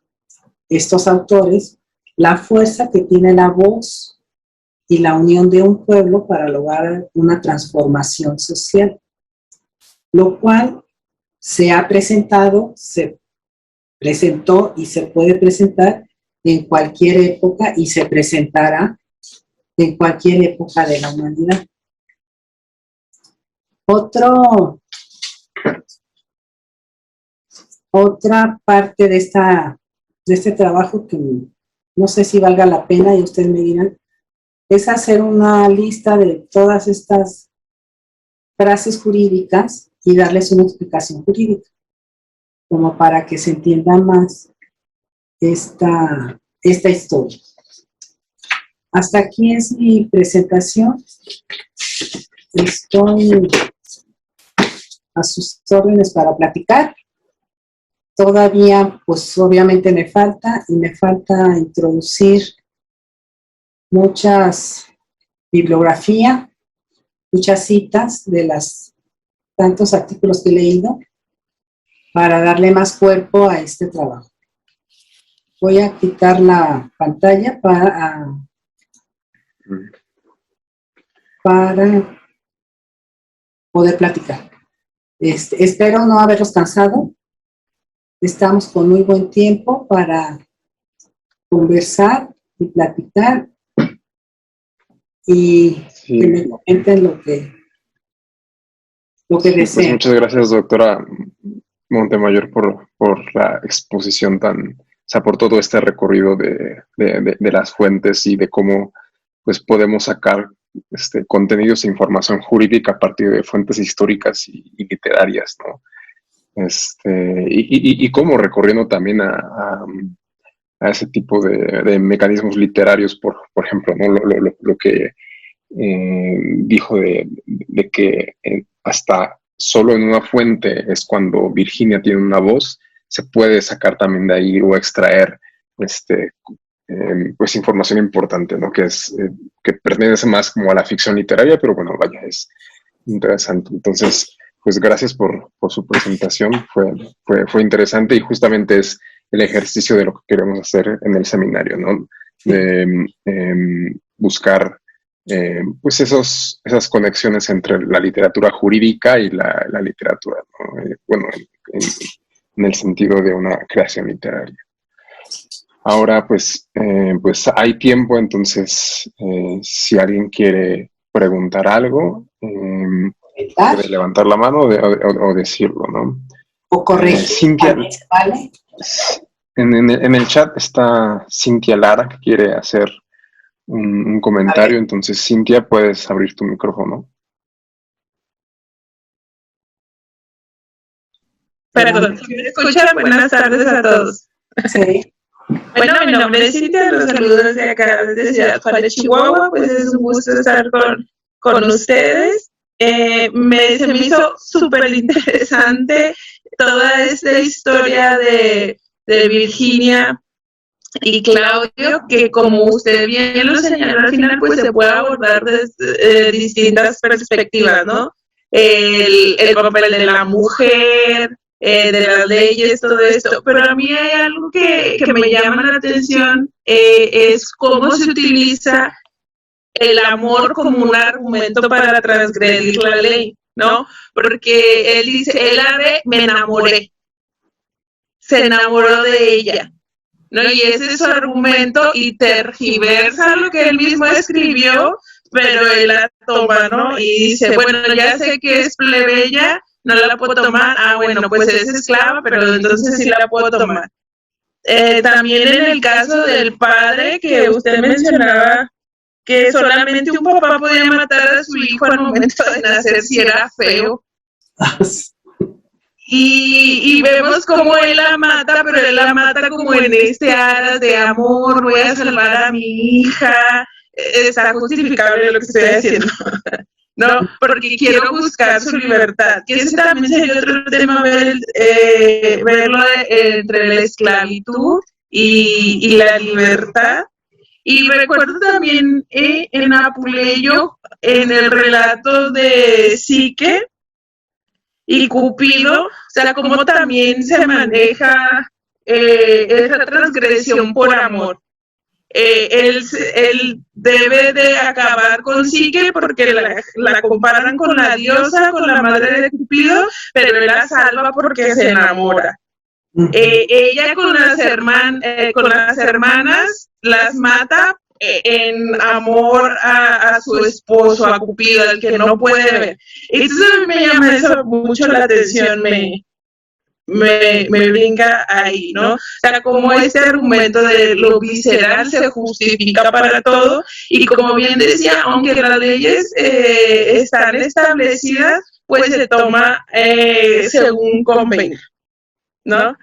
estos autores la fuerza que tiene la voz y la unión de un pueblo para lograr una transformación social, lo cual se ha presentado, se presentó y se puede presentar en cualquier época y se presentará en cualquier época de la humanidad. Otra parte de este trabajo que no sé si valga la pena y ustedes me dirán, es hacer una lista de todas estas frases jurídicas y darles una explicación jurídica, como para que se entienda más esta historia. Hasta aquí es mi presentación. Estoy a sus órdenes para platicar. Todavía, pues obviamente me falta introducir muchas bibliografía, muchas citas de los tantos artículos que he leído para darle más cuerpo a este trabajo. Voy a quitar la pantalla para poder platicar. Espero no haberlos cansado. Estamos con muy buen tiempo para conversar y platicar y Sí. que me comenten lo que deseen. Pues muchas gracias, doctora Montemayor, por la exposición por todo este recorrido de las fuentes y de cómo pues podemos sacar contenidos e información jurídica a partir de fuentes históricas y literarias, ¿no? Y cómo recorriendo también a ese tipo de mecanismos literarios, por ejemplo, ¿no? Lo que dijo de que hasta solo en una fuente es cuando Virginia tiene una voz, se puede sacar también de ahí o extraer pues información importante, ¿no? Que pertenece más como a la ficción literaria, pero bueno, vaya, es interesante. Entonces, pues gracias por su presentación, fue interesante y justamente es el ejercicio de lo que queremos hacer en el seminario, ¿no? De buscar pues esas conexiones entre la literatura jurídica y la literatura, ¿no? Bueno, en el sentido de una creación literaria. Ahora, pues hay tiempo, entonces, si alguien quiere preguntar algo, puede levantar la mano o decirlo, ¿no? O corregir. Cintia, ¿vale? en el chat está Cintia Lara, que quiere hacer un comentario. Entonces, Cintia, puedes abrir tu micrófono. Perdón, si me escuchan, buenas tardes a todos. Sí. Bueno, mi nombre es Cintia, los saludos desde acá, desde Ciudad Juárez, Chihuahua. Pues es un gusto estar con ustedes. Se me hizo súper interesante toda esta historia de Virginia y Claudio, que como usted bien lo señaló al final, pues se puede abordar desde distintas perspectivas, ¿no? El papel de la mujer, de las leyes, todo esto. Pero a mí hay algo que me llama la atención, es cómo se utiliza el amor como un argumento para transgredir la ley, ¿no? Porque él dice, me enamoré, se enamoró de ella, ¿no? Y ese es su argumento y tergiversa lo que él mismo escribió, pero él la toma, ¿no? Y dice, bueno, ya sé que es plebeya, no la puedo tomar, bueno, pues es esclava, pero entonces sí la puedo tomar. También en el caso del padre que usted mencionaba, que solamente un papá podía matar a su hijo al momento de nacer si era feo. Y vemos cómo él la mata, pero él la mata como en aras de amor, voy a salvar a mi hija, está justificable lo que estoy haciendo, ¿no? Porque quiero buscar su libertad, que ese también sería otro tema, verlo entre la esclavitud y la libertad. Y recuerdo también en Apuleyo, en el relato de Psique y Cupido, o sea, cómo también se maneja esa transgresión por amor. Él debe de acabar con Psique porque la comparan con la diosa, con la madre de Cupido, pero él la salva porque se enamora. Ella con las hermanas las mata en amor a su esposo, a Cupido, al que no puede ver. Entonces a mí me llama eso mucho la atención, me brinca ahí, ¿no? O sea, como este argumento de lo visceral se justifica para todo, y como bien decía, aunque las leyes están establecidas, pues se toma según convenga, ¿no?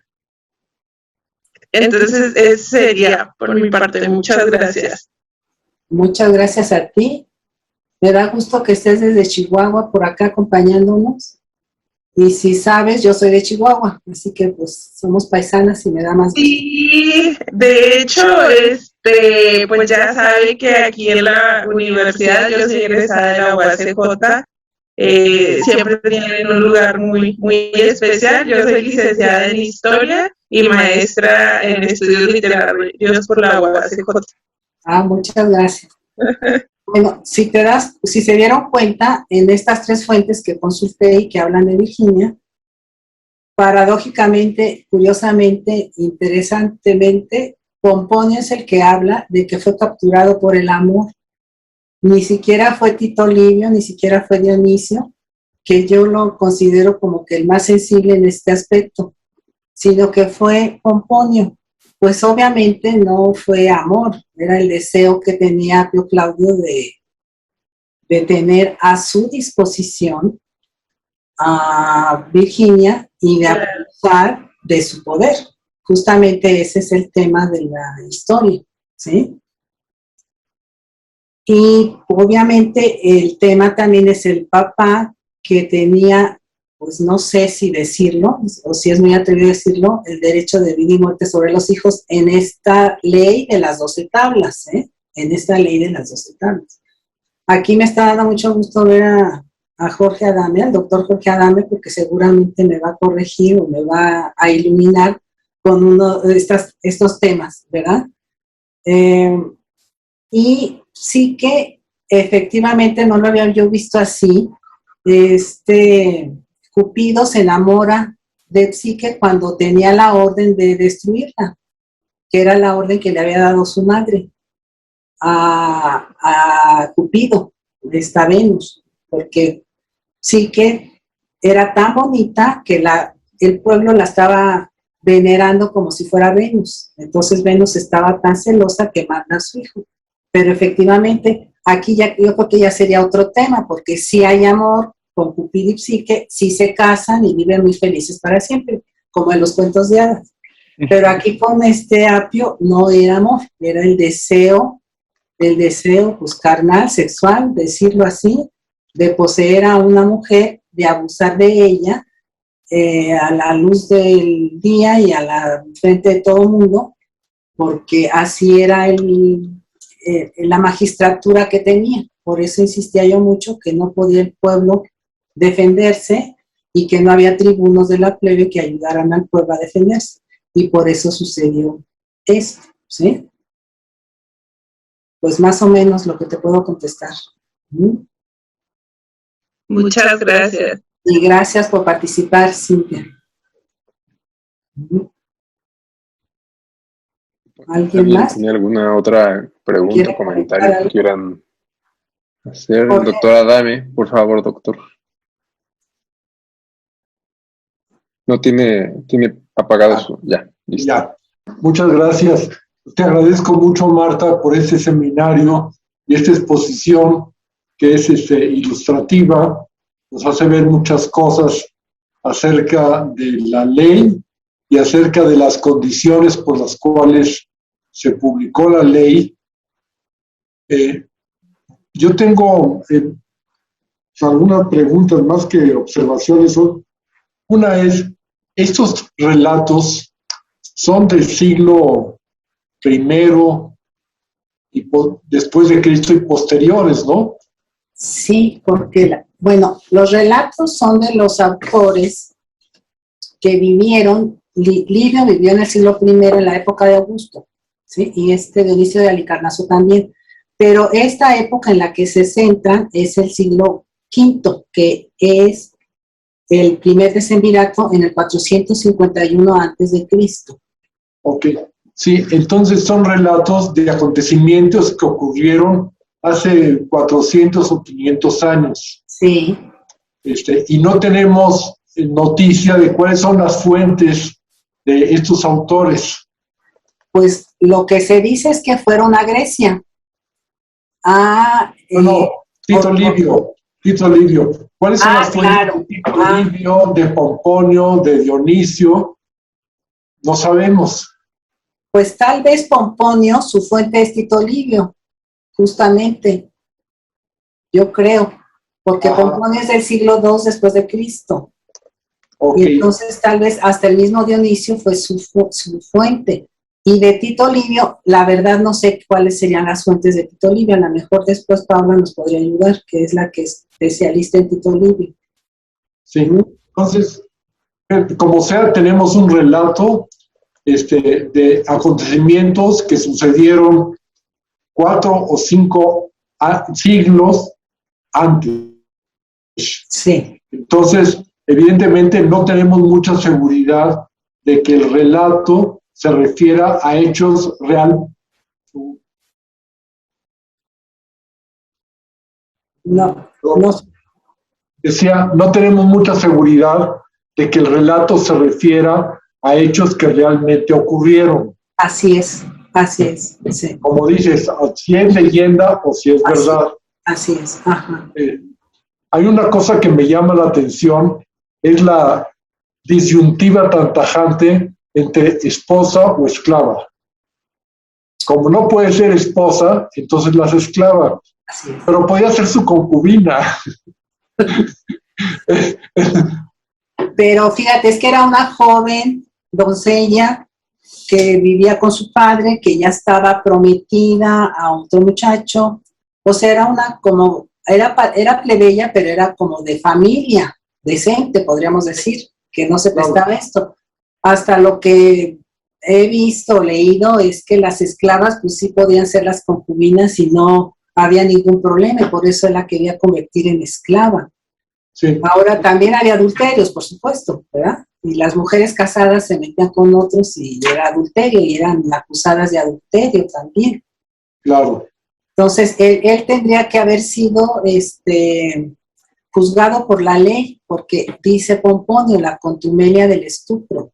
Entonces, ese sería por mi parte. Muchas gracias. Muchas gracias a ti. Me da gusto que estés desde Chihuahua por acá acompañándonos. Y si sabes, yo soy de Chihuahua, así que pues somos paisanas y me da más gusto. Sí, de hecho, pues ya sabe que aquí en la universidad, yo soy egresada de la UACJ, siempre tienen un lugar muy, muy especial. Yo soy licenciada en Historia y maestra en Estudios Literarios por la UACJ. Ah, muchas gracias. Bueno, si se dieron cuenta, en estas 3 fuentes que consulté y que hablan de Virginia, paradójicamente, curiosamente, interesantemente, Pomponio es el que habla de que fue capturado por el amor. Ni siquiera fue Tito Livio, ni siquiera fue Dionisio, que yo lo considero como que el más sensible en este aspecto, sino que fue Pomponio. Pues obviamente no fue amor, era el deseo que tenía Apio Claudio de tener a su disposición a Virginia y de abusar de su poder. Justamente ese es el tema de la historia, ¿sí? Y obviamente el tema también es el papá que tenía, pues no sé si decirlo, o si es muy atrevido decirlo, el derecho de vida y muerte sobre los hijos en esta ley de las 12 tablas, ¿eh? En esta ley de las 12 tablas. Aquí me está dando mucho gusto ver a Jorge Adame, al doctor Jorge Adame, porque seguramente me va a corregir o me va a iluminar con uno de estos temas, ¿verdad? Y sí que efectivamente no lo había yo visto así. Cupido se enamora de Psique cuando tenía la orden de destruirla, que era la orden que le había dado su madre a Cupido, esta Venus, porque Psique era tan bonita que el pueblo la estaba venerando como si fuera Venus. Entonces Venus estaba tan celosa que manda a su hijo. Pero efectivamente, aquí yo creo que ya sería otro tema, porque sí hay amor con Cupido y Psique, sí se casan y viven muy felices para siempre, como en los cuentos de hadas. Pero aquí con Apio no era amor, era el deseo pues carnal, sexual, decirlo así, de poseer a una mujer, de abusar de ella a la luz del día y a la frente de todo el mundo, porque así era la magistratura que tenía. Por eso insistía yo mucho que no podía el pueblo defenderse y que no había tribunos de la plebe que ayudaran al pueblo a defenderse. Y por eso sucedió esto, ¿sí? Pues más o menos lo que te puedo contestar. Muchas gracias. Y gracias por participar, Cintia. ¿Alguien más? ¿Tiene alguna otra pregunta o comentario que quieran hacer? Jorge. Doctora Adame, por favor, doctor. No tiene apagado su... Ya, listo. Ya, muchas gracias. Te agradezco mucho, Marta, por este seminario y esta exposición que es ilustrativa. Nos hace ver muchas cosas acerca de la ley y acerca de las condiciones por las cuales se publicó la ley. Yo tengo algunas preguntas más que observaciones. Una es, estos relatos son del siglo I y después de Cristo y posteriores, ¿no? Sí, porque, los relatos son de los autores que vivieron. Livio vivió en el siglo I, en la época de Augusto, ¿sí? Y Dionisio de Halicarnaso también. Pero esta época en la que se centran es el siglo V, que es el primer decemvirato en el 451 a.C. Ok, sí, entonces son relatos de acontecimientos que ocurrieron hace 400 o 500 años. Sí. Y no tenemos noticia de cuáles son las fuentes de estos autores? Pues lo que se dice es que fueron a Grecia. Tito Livio. ¿Cuáles son las fuentes claro. de Tito Livio, de Pomponio, de Dionisio? No sabemos. Pues tal vez Pomponio, su fuente es Tito Livio, justamente. Yo creo, porque Pomponio es del siglo II después de Cristo. Okay. Y entonces tal vez hasta el mismo Dionisio fue su fuente. Y de Tito Livio, la verdad no sé cuáles serían las fuentes de Tito Livio. A lo mejor después Paula nos podría ayudar, que es la que es especialista en Tito Livio. Sí, entonces, como sea, tenemos un relato de acontecimientos que sucedieron 4 o 5 siglos antes. Sí. Entonces, evidentemente no tenemos mucha seguridad de que el relato se refiera a hechos reales. No. Decía, no tenemos mucha seguridad de que el relato se refiera a hechos que realmente ocurrieron. Así es, sí. Como dices, si es leyenda o si es verdad. Así es, ajá. Hay una cosa que me llama la atención, es la disyuntiva tan tajante entre esposa o esclava. Como no puede ser esposa, entonces la hace esclava. Así es. Pero podía ser su concubina. Pero fíjate, es que era una joven doncella que vivía con su padre, que ya estaba prometida a otro muchacho. O sea, era plebeya, pero era como de familia, decente, podríamos decir, que no se prestaba esto. Hasta lo que he visto, leído, es que las esclavas pues sí podían ser las concubinas y no había ningún problema, y por eso él la quería convertir en esclava. Sí. Ahora también había adulterios, por supuesto, ¿verdad? Y las mujeres casadas se metían con otros y era adulterio, y eran acusadas de adulterio también. Claro. Entonces, él tendría que haber sido juzgado por la ley, porque dice Pomponio, la contumelia del estupro.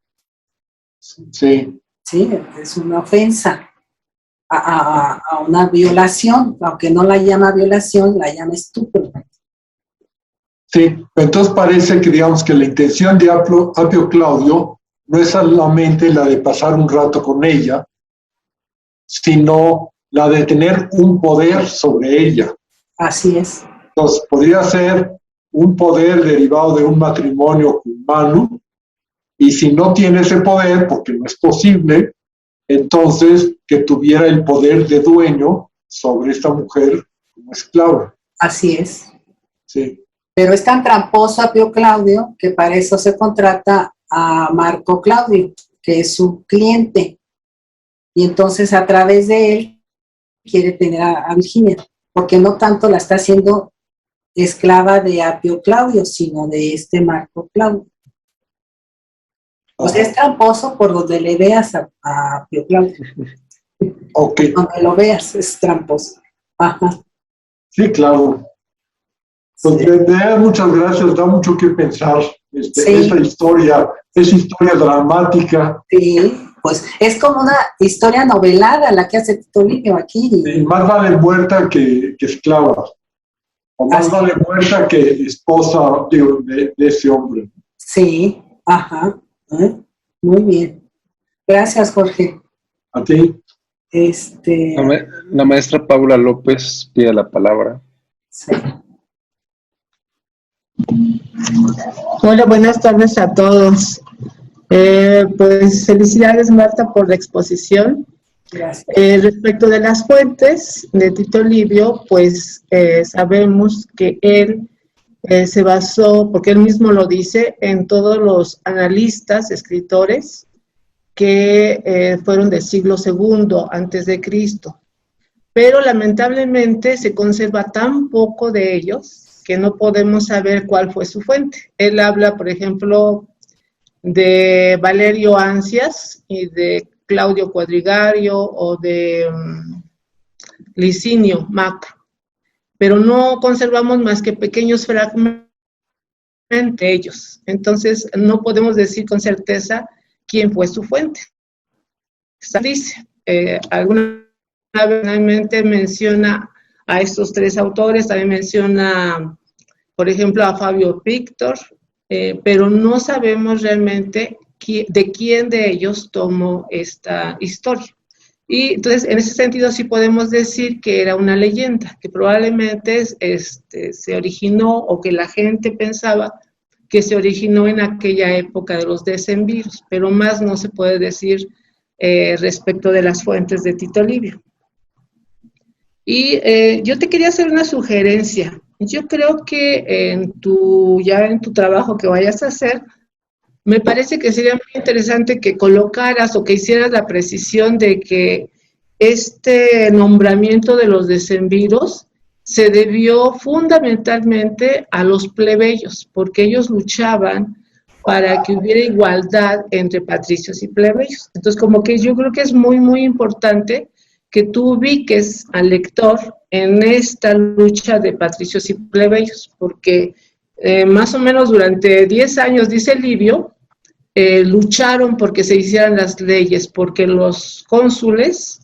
Sí. Sí, es una ofensa a una violación, aunque no la llama violación, la llama estupro. Sí, entonces parece que digamos que la intención de Apio Claudio no es solamente la de pasar un rato con ella, sino la de tener un poder sobre ella. Así es. Entonces podría ser un poder derivado de un matrimonio humano, y si no tiene ese poder, porque no es posible, entonces que tuviera el poder de dueño sobre esta mujer como esclava. Así es. Sí. Pero es tan tramposo Apio Claudio que para eso se contrata a Marco Claudio, que es su cliente. Y entonces a través de él quiere tener a Virginia, porque no tanto la está haciendo esclava de Apio Claudio, sino de este Marco Claudio. O sea, es tramposo por donde le veas a Apio Claudio. Ok. Donde lo veas es tramposo. Ajá. Sí, claro. Pues Sí. muchas gracias, da mucho que pensar Sí. esta historia, es historia dramática. Sí, pues es como una historia novelada la que hace Tito Livio aquí. Y más vale muerta que esclava, o más vale muerta que esposa de ese hombre. Sí, ajá. Muy bien. Gracias, Jorge. A ti. La maestra Paula López pide la palabra. Sí. Hola, buenas tardes a todos. Pues felicidades, Marta, por la exposición. Gracias. Respecto de las fuentes de Tito Livio, pues sabemos que él se basó, porque él mismo lo dice, en todos los analistas, escritores que fueron del siglo II antes de Cristo. Pero lamentablemente se conserva tan poco de ellos que no podemos saber cuál fue su fuente. Él habla, por ejemplo, de Valerio Ancias y de Claudio Quadrigario o de Licinio Macro, pero no conservamos más que pequeños fragmentos entre ellos. Entonces, no podemos decir con certeza quién fue su fuente. Dice, alguna vez menciona a estos tres autores, también menciona, por ejemplo, a Fabio Victor, pero no sabemos realmente de quién de ellos tomó esta historia. Y entonces, en ese sentido, sí podemos decir que era una leyenda, que probablemente se originó, o que la gente pensaba que se originó en aquella época de los decemviros, pero más no se puede decir respecto de las fuentes de Tito Livio. Y yo te quería hacer una sugerencia. Yo creo que ya en tu trabajo que vayas a hacer, me parece que sería muy interesante que colocaras o que hicieras la precisión de que este nombramiento de los decemviros se debió fundamentalmente a los plebeyos, porque ellos luchaban para que hubiera igualdad entre patricios y plebeyos. Entonces, como que yo creo que es muy, muy importante que tú ubiques al lector en esta lucha de patricios y plebeyos, porque más o menos durante 10 años, dice Livio, lucharon porque se hicieran las leyes, porque los cónsules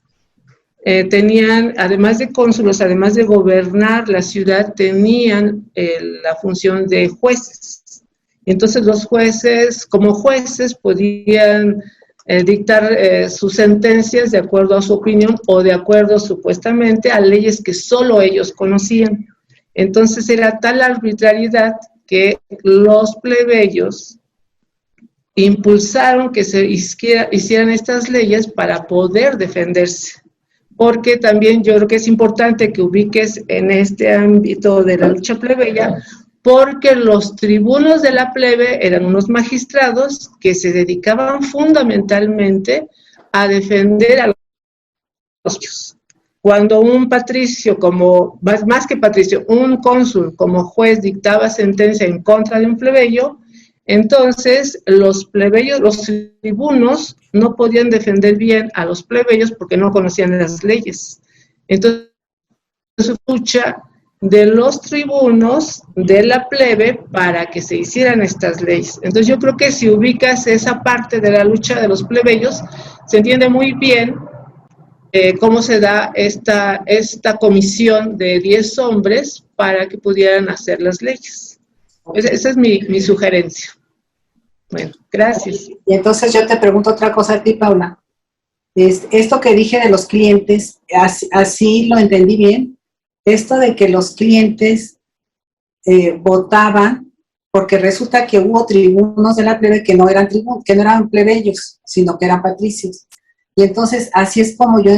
tenían, además de cónsules, además de gobernar la ciudad, tenían la función de jueces. Entonces los jueces, como jueces, podían dictar sus sentencias de acuerdo a su opinión o de acuerdo supuestamente a leyes que solo ellos conocían. Entonces era tal la arbitrariedad que los plebeyos impulsaron que se hicieran estas leyes para poder defenderse. Porque también yo creo que es importante que ubiques en este ámbito de la lucha plebeya, porque los tribunos de la plebe eran unos magistrados que se dedicaban fundamentalmente a defender a los juicios. Cuando un patricio, más que patricio, un cónsul como juez dictaba sentencia en contra de un plebeyo, entonces los plebeyos, los tribunos, no podían defender bien a los plebeyos porque no conocían las leyes. Entonces, lucha de los tribunos de la plebe para que se hicieran estas leyes. Entonces yo creo que si ubicas esa parte de la lucha de los plebeyos, se entiende muy bien cómo se da esta comisión de 10 hombres para que pudieran hacer las leyes. Esa es mi sugerencia. Bueno, gracias. Y entonces yo te pregunto otra cosa a ti, Paula. Esto que dije de los clientes, así lo entendí bien. Esto de que los clientes votaban, porque resulta que hubo tribunos de la plebe que no eran plebeyos, sino que eran patricios. Y entonces así es como yo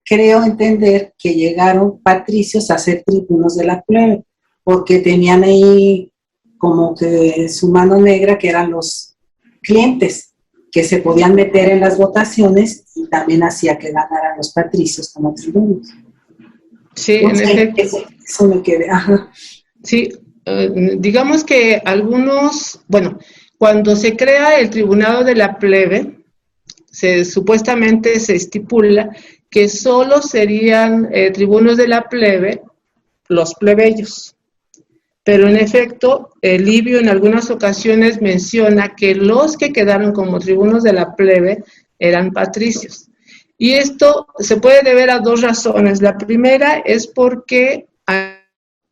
creo entender que llegaron patricios a ser tribunos de la plebe, porque tenían ahí como que su mano negra, que eran los clientes, que se podían meter en las votaciones y también hacía que ganaran los patricios como tribunos. Sí, en efecto. Eso me quedé, ajá. Sí, digamos que cuando se crea el tribunado de la plebe, supuestamente se estipula que solo serían tribunos de la plebe los plebeyos. Pero en efecto, Livio en algunas ocasiones menciona que los que quedaron como tribunos de la plebe eran patricios. Y esto se puede deber a dos razones. La primera es porque a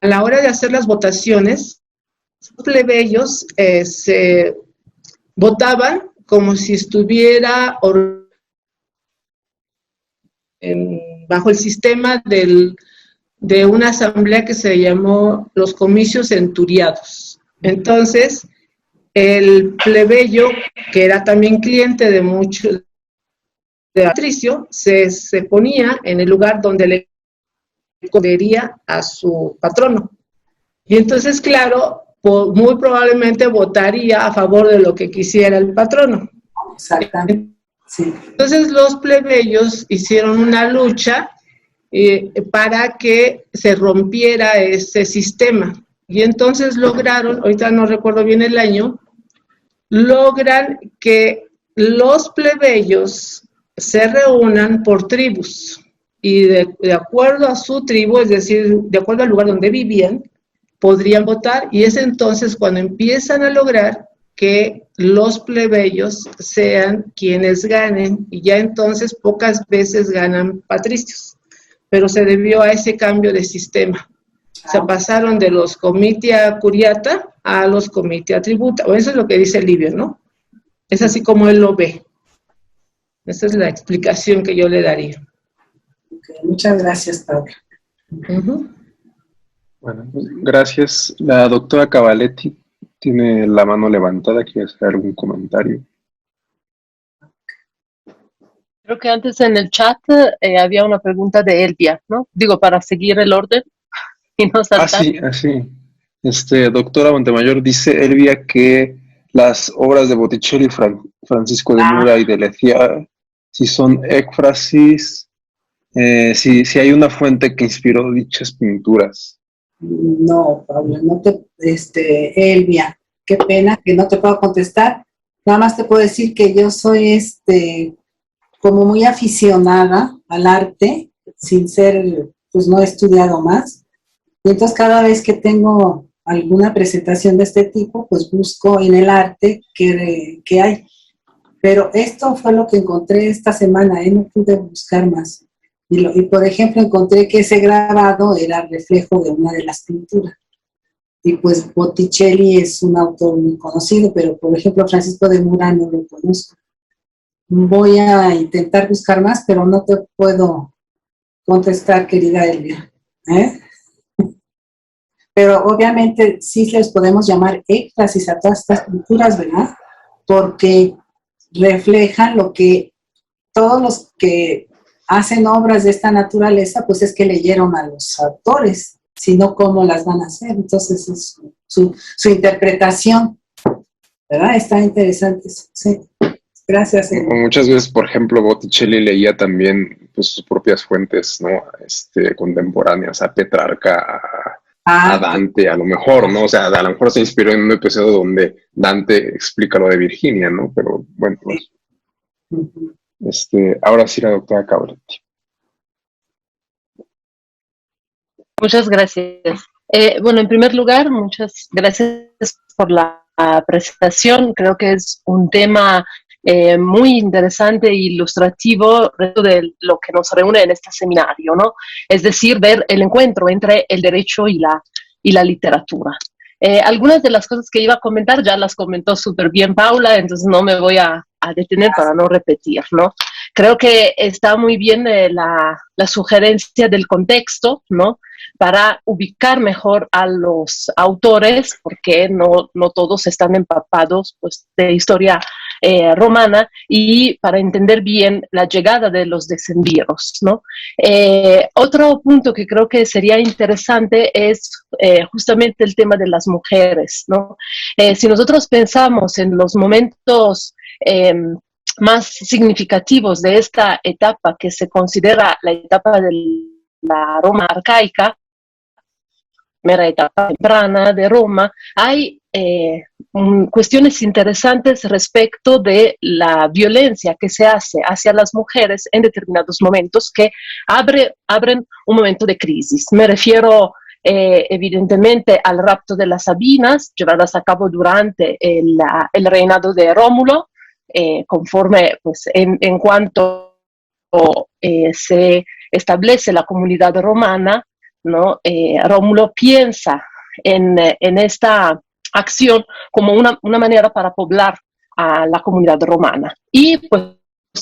la hora de hacer las votaciones, los plebeyos se votaban como si estuviera bajo el sistema de una asamblea que se llamó los comicios centuriados. Entonces, el plebeyo, que era también cliente de muchos de patricio, se ponía en el lugar donde le correspondería a su patrono. Y entonces, claro, muy probablemente votaría a favor de lo que quisiera el patrono. Exactamente. Sí. Entonces, los plebeyos hicieron una lucha para que se rompiera ese sistema. Y entonces lograron, ahorita no recuerdo bien el año, logran que los plebeyos se reúnan por tribus y de acuerdo a su tribu, es decir, de acuerdo al lugar donde vivían, podrían votar, y es entonces cuando empiezan a lograr que los plebeyos sean quienes ganen, y ya entonces pocas veces ganan patricios, pero se debió a ese cambio de sistema. Se pasaron de los comitia curiata a los comitia tributa, o eso es lo que dice Livio, ¿no? Es así como él lo ve. Esa es la explicación que yo le daría. Okay, muchas gracias, Paula. Bueno, pues, gracias. La doctora Cavaletti tiene la mano levantada. ¿Quiere hacer algún comentario? Creo que antes en el chat había una pregunta de Elvia, ¿no? Digo, para seguir el orden y no saltar. Sí. Doctora Montemayor, dice Elvia que las obras de Botticelli, Francisco de Mura y de Leciar, si son éfrasis, si hay una fuente que inspiró dichas pinturas. No, Paula, no te, Elvia, qué pena que no te puedo contestar. Nada más te puedo decir que yo soy, como muy aficionada al arte, sin ser, pues no he estudiado más. Y entonces cada vez que tengo alguna presentación de este tipo, pues busco en el arte que hay. Pero esto fue lo que encontré esta semana, no pude buscar más. Y por ejemplo, encontré que ese grabado era reflejo de una de las pinturas. Y pues Botticelli es un autor muy conocido, pero por ejemplo, Francisco de Mura no lo conozco. Voy a intentar buscar más, pero no te puedo contestar, querida Elvia. Pero obviamente sí les podemos llamar éxtasis a todas estas pinturas, ¿verdad? Porque reflejan lo que todos los que hacen obras de esta naturaleza, pues es que leyeron a los autores, sino cómo las van a hacer. Entonces es su interpretación, ¿verdad? Está interesante. Sí. Gracias. Muchas veces, por ejemplo, Botticelli leía también pues, sus propias fuentes, ¿no? Contemporáneas, a Petrarca, a Dante, a lo mejor, ¿no? O sea, a lo mejor se inspiró en un episodio donde Dante explica lo de Virginia, ¿no? Pero bueno, pues, ahora sí la doctora Cavaletti. Muchas gracias. Bueno, en primer lugar, muchas gracias por la presentación. Creo que es un tema muy interesante e ilustrativo de lo que nos reúne en este seminario, ¿no? Es decir, ver el encuentro entre el derecho y la literatura. Algunas de las cosas que iba a comentar ya las comentó súper bien Paula, entonces no me voy a detener para no repetir, ¿no? Creo que está muy bien la sugerencia del contexto, ¿no? Para ubicar mejor a los autores, porque no todos están empapados pues, de historia romana, y para entender bien la llegada de los decemviros, ¿no? Otro punto que creo que sería interesante es justamente el tema de las mujeres, ¿no? Si nosotros pensamos en los momentos más significativos de esta etapa que se considera la etapa de la Roma arcaica, primera etapa temprana de Roma, hay cuestiones interesantes respecto de la violencia que se hace hacia las mujeres en determinados momentos que abren un momento de crisis. Me refiero evidentemente al rapto de las Sabinas, llevadas a cabo durante el reinado de Rómulo, conforme pues, en cuanto se establece la comunidad romana, ¿no? Rómulo piensa en esta acción como una manera para poblar a la comunidad romana. Y pues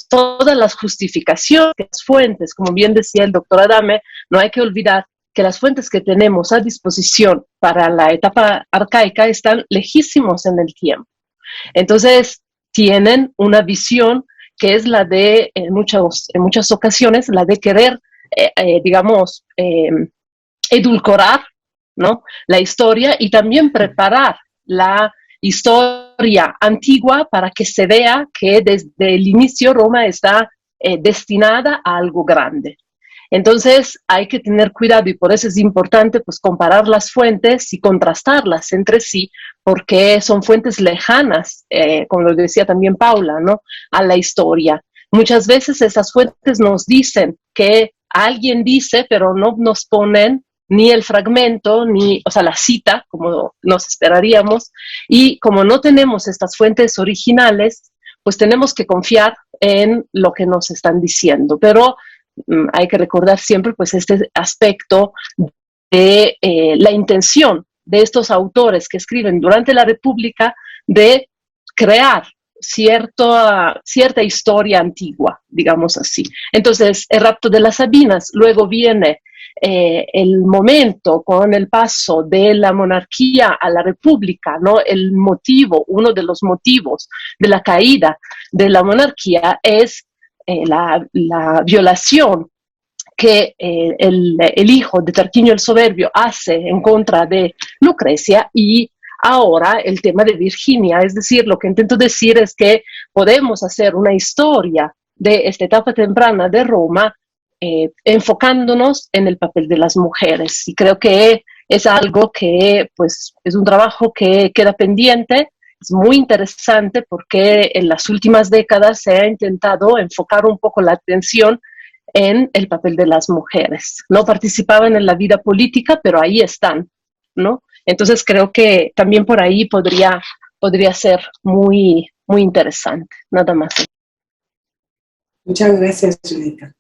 todas las justificaciones, las fuentes, como bien decía el doctor Adame, no hay que olvidar que las fuentes que tenemos a disposición para la etapa arcaica están lejísimos en el tiempo. Entonces, tienen una visión que es la de, en muchas ocasiones, la de querer, digamos, edulcorar, ¿no? La historia y también preparar la historia antigua para que se vea que desde el inicio Roma está destinada a algo grande. Entonces hay que tener cuidado y por eso es importante pues, comparar las fuentes y contrastarlas entre sí, porque son fuentes lejanas, como lo decía también Paula, ¿no? A la historia. Muchas veces esas fuentes nos dicen que alguien dice, pero no nos ponen ni el fragmento, ni, o sea, la cita, como nos esperaríamos, y como no tenemos estas fuentes originales, pues tenemos que confiar en lo que nos están diciendo. Pero hay que recordar siempre pues este aspecto de la intención de estos autores que escriben durante la República de crear cierta historia antigua, digamos así. Entonces, el rapto de las Sabinas, luego viene el momento con el paso de la monarquía a la república, ¿no? El motivo, uno de los motivos de la caída de la monarquía es la violación que el hijo de Tarquinio el Soberbio hace en contra de Lucrecia, y ahora el tema de Virginia. Es decir, lo que intento decir es que podemos hacer una historia de esta etapa temprana de Roma enfocándonos en el papel de las mujeres. Y creo que es algo que pues, es un trabajo que queda pendiente. Es muy interesante porque en las últimas décadas se ha intentado enfocar un poco la atención en el papel de las mujeres. No participaban en la vida política, pero ahí están, ¿no? Entonces creo que también por ahí podría ser muy, muy interesante. Nada más. Muchas gracias, Judita.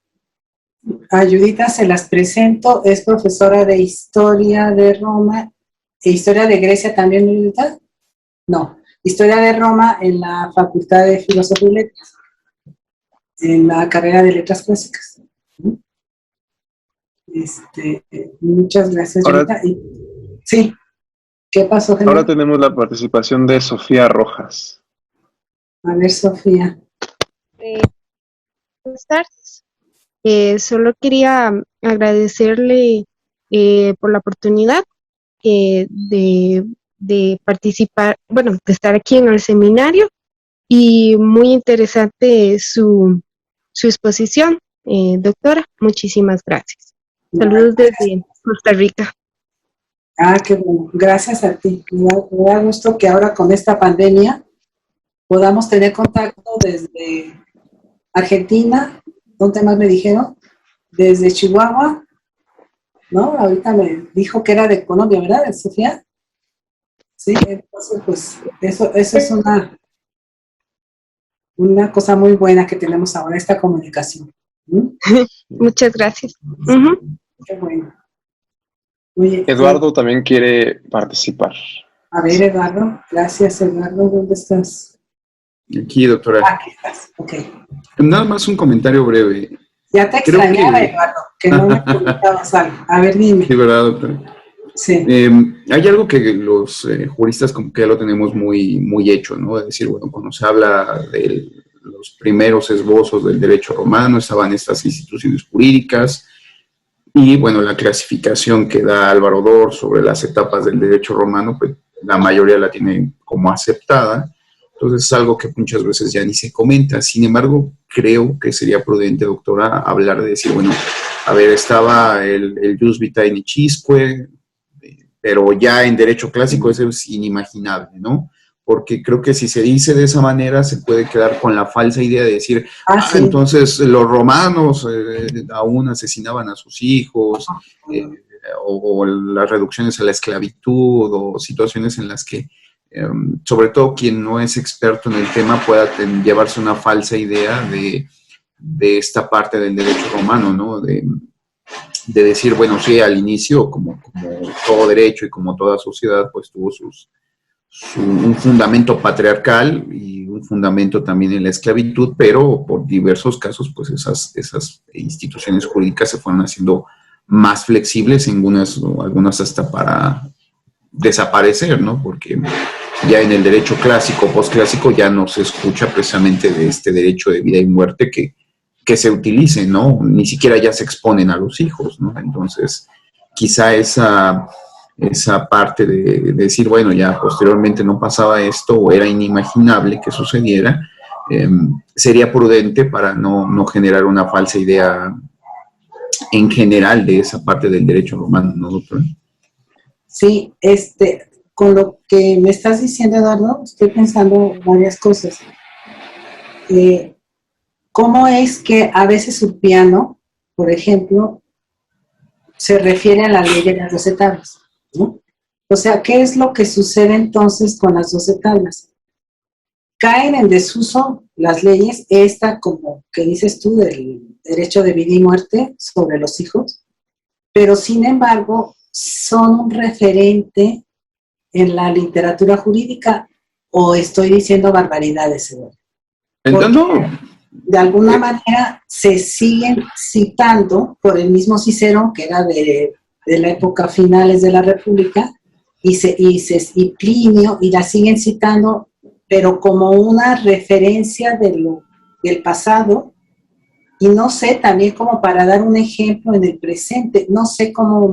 A Judita se las presento, es profesora de Historia de Roma e Historia de Grecia también, Judita. No, Historia de Roma en la Facultad de Filosofía y Letras, en la carrera de Letras Clásicas. Muchas gracias, Judita. Sí, ¿qué pasó, Gemma? Ahora tenemos la participación de Sofía Rojas. A ver, Sofía. Buenas tardes. Solo quería agradecerle por la oportunidad de participar, bueno, de estar aquí en el seminario, y muy interesante su exposición, doctora. Muchísimas gracias. Saludos desde Costa Rica. Qué bueno. Gracias a ti. Me da gusto que ahora con esta pandemia podamos tener contacto desde Argentina. ¿Dónde más me dijeron? Desde Chihuahua, ¿no? Ahorita me dijo que era de Colombia, ¿verdad, Sofía? Sí, entonces pues eso es una cosa muy buena que tenemos ahora, esta comunicación. Muchas gracias. Qué bueno. Oye, Eduardo también quiere participar. A ver, Eduardo. Gracias, Eduardo. ¿Dónde estás? Aquí, doctora. Aquí estás, ok. Nada más un comentario breve. Ya te extrañaba, Eduardo, que no me comentabas algo. A ver, dime. Sí, ¿verdad, doctora? Sí. Hay algo que los juristas como que ya lo tenemos muy, muy hecho, ¿no? Es decir, bueno, cuando se habla de los primeros esbozos del derecho romano, estaban estas instituciones jurídicas, y bueno, la clasificación que da Álvaro Dor sobre las etapas del derecho romano, pues la mayoría la tiene como aceptada. Entonces es algo que muchas veces ya ni se comenta. Sin embargo, creo que sería prudente, doctora, hablar de decir, bueno, a ver, estaba el jus vitae necisque, pero ya en derecho clásico eso es inimaginable, ¿no? Porque creo que si se dice de esa manera se puede quedar con la falsa idea de decir, sí, entonces los romanos aún asesinaban a sus hijos, o las reducciones a la esclavitud, o situaciones en las que sobre todo quien no es experto en el tema pueda llevarse una falsa idea de esta parte del derecho romano, ¿no? De decir, bueno, sí, al inicio, como todo derecho y como toda sociedad, pues tuvo un fundamento patriarcal y un fundamento también en la esclavitud, pero por diversos casos, pues esas instituciones jurídicas se fueron haciendo más flexibles, algunas hasta para desaparecer, ¿no? Porque ya en el derecho clásico, postclásico, ya no se escucha precisamente de este derecho de vida y muerte que se utilice, ¿no? Ni siquiera ya se exponen a los hijos, ¿no? Entonces, quizá esa parte de decir, bueno, ya posteriormente no pasaba esto o era inimaginable que sucediera, sería prudente para no generar una falsa idea en general de esa parte del derecho romano, ¿no, doctor? Sí, con lo que me estás diciendo, Eduardo, estoy pensando varias cosas. ¿Cómo es que a veces Ulpiano, por ejemplo, se refiere a la ley de las 12 tablas, ¿no? O sea, ¿qué es lo que sucede entonces con las 12 tablas? Caen en desuso las leyes, esta como que dices tú del derecho de vida y muerte sobre los hijos, pero sin embargo son un referente en la literatura jurídica, o estoy diciendo barbaridades, Eduardo. Entonces, De alguna manera se siguen citando por el mismo Cicerón, que era de la época finales de la República, y Plinio, y la siguen citando, pero como una referencia del pasado, y no sé, también como para dar un ejemplo en el presente, no sé cómo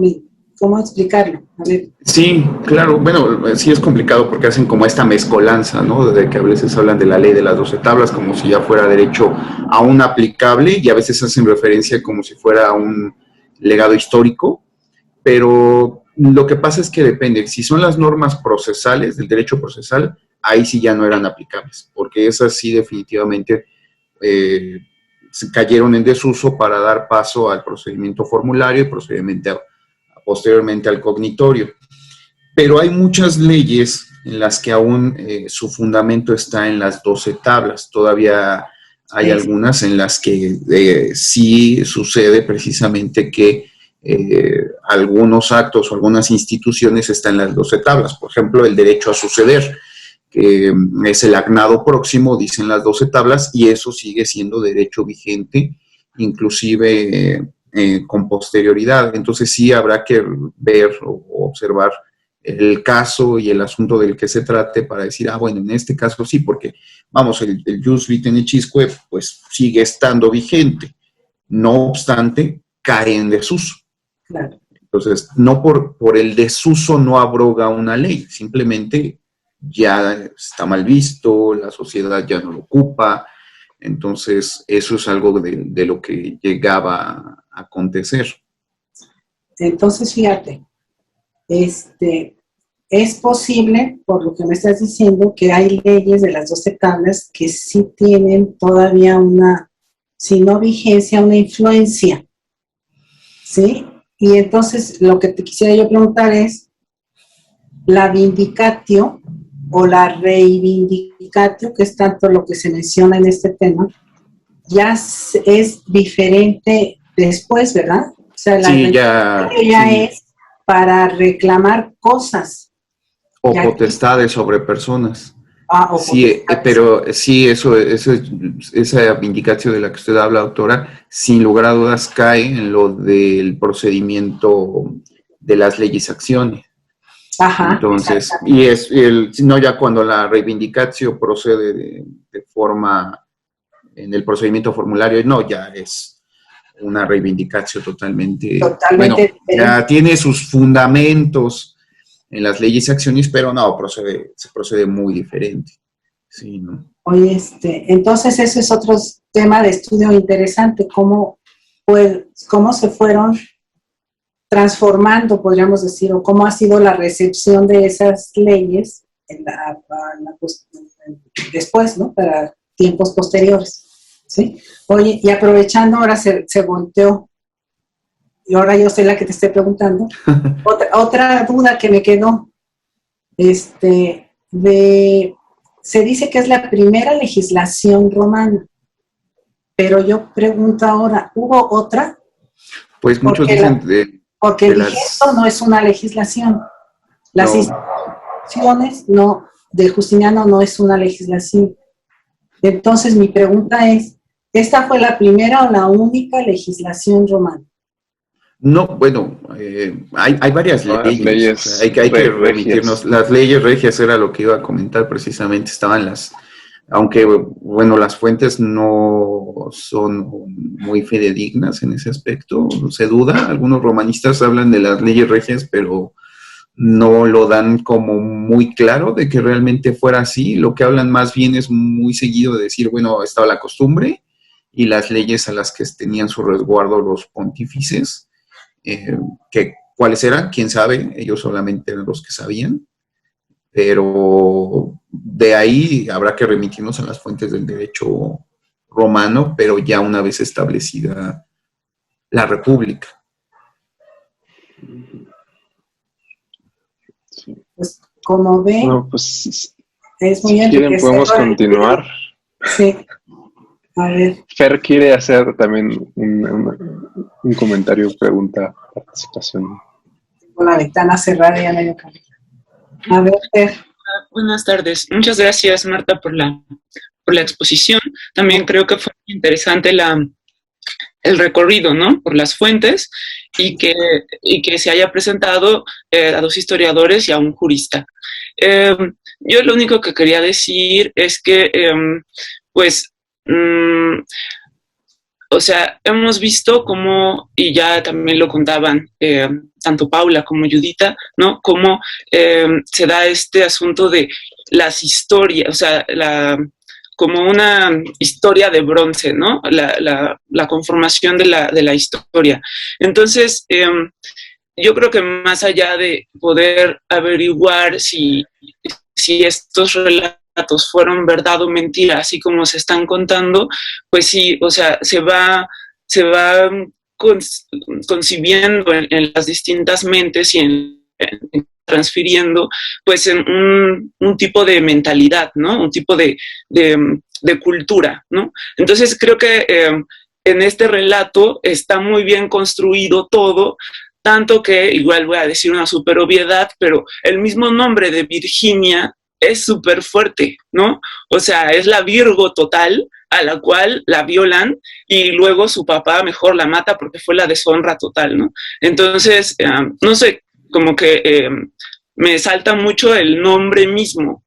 explicarlo. A ver. sí, claro, bueno, sí es complicado porque hacen como esta mezcolanza, ¿no? De que a veces hablan de la ley de las 12 tablas como si ya fuera derecho aún aplicable y a veces hacen referencia como si fuera un legado histórico, pero lo que pasa es que depende, si son las normas procesales, del derecho procesal, ahí sí ya no eran aplicables, porque esas sí definitivamente se cayeron en desuso para dar paso al procedimiento formulario y posteriormente al cognitorio. Pero hay muchas leyes en las que aún su fundamento está en las 12 tablas. Todavía hay algunas en las que sí sucede precisamente que algunos actos o algunas instituciones están en las 12 tablas. Por ejemplo, el derecho a suceder, que es el agnado próximo, dicen las 12 tablas, y eso sigue siendo derecho vigente, inclusive con posterioridad. Entonces sí habrá que ver o observar el caso y el asunto del que se trate para decir, bueno, en este caso sí, porque, vamos, el jus vitae pues sigue estando vigente. No obstante, cae en desuso. Claro. Entonces, no por el desuso no abroga una ley, simplemente ya está mal visto, la sociedad ya no lo ocupa. Entonces, eso es algo de lo que llegaba a acontecer. Entonces, fíjate, es posible, por lo que me estás diciendo, que hay leyes de las 12 tablas que sí tienen todavía si no vigencia, una influencia, ¿sí? Y entonces, lo que te quisiera yo preguntar es, la vindicatio o la reivindicatio, que es tanto lo que se menciona en este tema, ya es diferente después, ¿verdad? O sea, la sí, ya sí. Es para reclamar cosas. O potestades sobre personas. Sí, pero sí, esa vindicación de la que usted habla, doctora, sin lugar a dudas cae en lo del procedimiento de las leyes acciones. Ajá. Entonces, no ya cuando la reivindicación procede de forma en el procedimiento formulario, no, ya es una reivindicación totalmente bueno, ya tiene sus fundamentos en las leyes y acciones, pero no, se procede muy diferente. Sí, ¿no? Oye, entonces ese es otro tema de estudio interesante, cómo se fueron transformando, podríamos decir, o cómo ha sido la recepción de esas leyes después, ¿no? Para tiempos posteriores, ¿sí? Oye, y aprovechando, ahora se volteó, y ahora yo soy la que te estoy preguntando, otra duda que me quedó, se dice que es la primera legislación romana, pero yo pregunto ahora, ¿hubo otra? Pues muchos dicen porque el digesto no es una legislación. Las instituciones de Justiniano no es una legislación. Entonces mi pregunta es, ¿esta fue la primera o la única legislación romana? No, bueno, hay varias leyes. O sea, hay que remitirnos. Las leyes regias era lo que iba a comentar precisamente. Estaban aunque, bueno, las fuentes no son muy fidedignas en ese aspecto, se duda. Algunos romanistas hablan de las leyes regias, pero no lo dan como muy claro de que realmente fuera así. Lo que hablan más bien es muy seguido de decir, bueno, estaba la costumbre y las leyes a las que tenían su resguardo los pontífices. ¿Cuáles eran? ¿Quién sabe? Ellos solamente eran los que sabían, pero de ahí habrá que remitirnos a las fuentes del derecho romano, pero ya una vez establecida la república. Pues como ven, No, pues es muy si quieren podemos enriquecedor. continuar. Sí, a ver, Fer quiere hacer también un comentario, pregunta, participación. con la ventana cerrada ya medio camino. A ver, Fer. Buenas tardes. Muchas gracias, Marta, por la exposición. También creo que fue muy interesante el recorrido, ¿no? Por las fuentes y que se haya presentado a 2 historiadores y a un jurista. Yo lo único que quería decir es que, pues, o sea, hemos visto cómo, y ya también lo contaban tanto Paula como Judita, ¿no? Cómo se da este asunto de las historias, o sea, como una historia de bronce, ¿no? La conformación de la historia. Entonces, yo creo que más allá de poder averiguar si estos relatos fueron verdad o mentira, así como se están contando, pues sí, o sea, se va concibiendo en las distintas mentes y en transfiriendo, pues, en un tipo de mentalidad, ¿no? Un tipo de cultura, ¿no? Entonces creo que en este relato está muy bien construido todo, tanto que, igual voy a decir una súper obviedad, pero el mismo nombre de Virginia es súper fuerte, ¿no? O sea, es la Virgo total, a la cual la violan y luego su papá mejor la mata porque fue la deshonra total, ¿no? Entonces, no sé, como que me salta mucho el nombre mismo.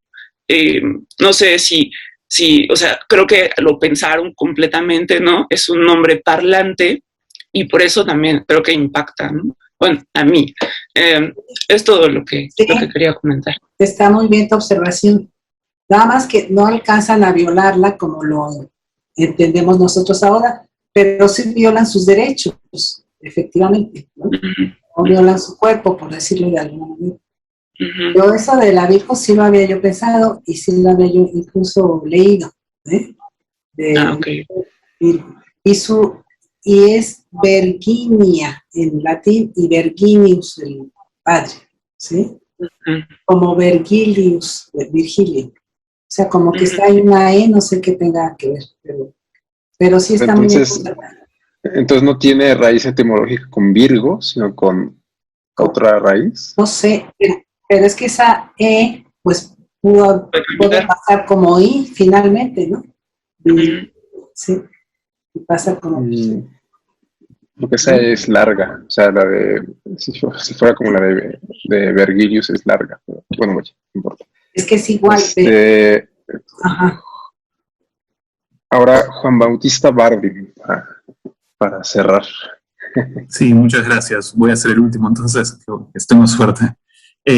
No sé si, o sea, creo que lo pensaron completamente, ¿no? Es un nombre parlante y por eso también creo que impacta, ¿no? Bueno, a mí. Es todo lo que quería comentar. Está muy bien tu observación. Nada más que no alcanzan a violarla como lo entendemos nosotros ahora, pero sí violan sus derechos, efectivamente, ¿no? O violan su cuerpo, por decirlo de alguna manera. Pero eso de la Virgo sí lo había yo pensado y sí lo había yo incluso leído, ¿eh? Okay. Y es Virginia en latín y Virginius el padre, ¿sí? Como Vergilius, Virgilio. O sea, como que está ahí una E, no sé qué tenga que ver, pero sí está muy bien. Entonces no tiene raíz etimológica con Virgo, sino con otra raíz. No sé, pero es que esa E, pues, puede pasar como I finalmente, ¿no? Sí, y pasa como... Porque esa es larga, o sea, la de, si fuera como la de Vergilius es larga, pero bueno, no importa. Es que es igual. Ajá. Ahora, Juan Bautista Bardi, para cerrar. Sí, muchas gracias. Voy a ser el último, entonces, que tengo suerte.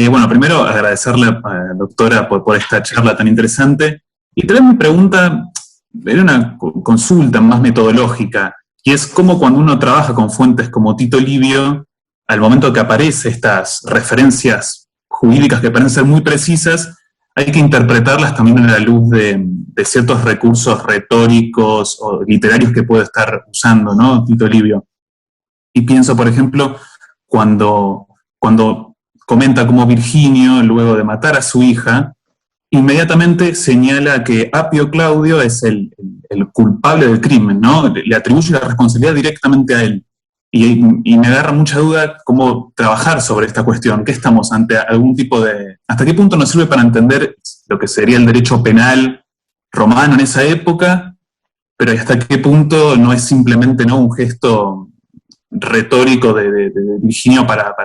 Bueno, primero agradecerle a la doctora por esta charla tan interesante. Y también mi pregunta era una consulta más metodológica, y es cómo cuando uno trabaja con fuentes como Tito Livio, al momento que aparecen estas referencias jurídicas que parecen ser muy precisas, hay que interpretarlas también a la luz de ciertos recursos retóricos o literarios que puede estar usando, ¿no? Tito Livio. Y pienso, por ejemplo, cuando comenta cómo Virginio, luego de matar a su hija, inmediatamente señala que Apio Claudio es el culpable del crimen, ¿no? Le atribuye la responsabilidad directamente a él. Y me agarra mucha duda cómo trabajar sobre esta cuestión. ¿Qué estamos ante algún tipo de... ¿Hasta qué punto nos sirve para entender lo que sería el derecho penal romano en esa época? Pero hasta qué punto no es simplemente, ¿no?, un gesto retórico de Virginio para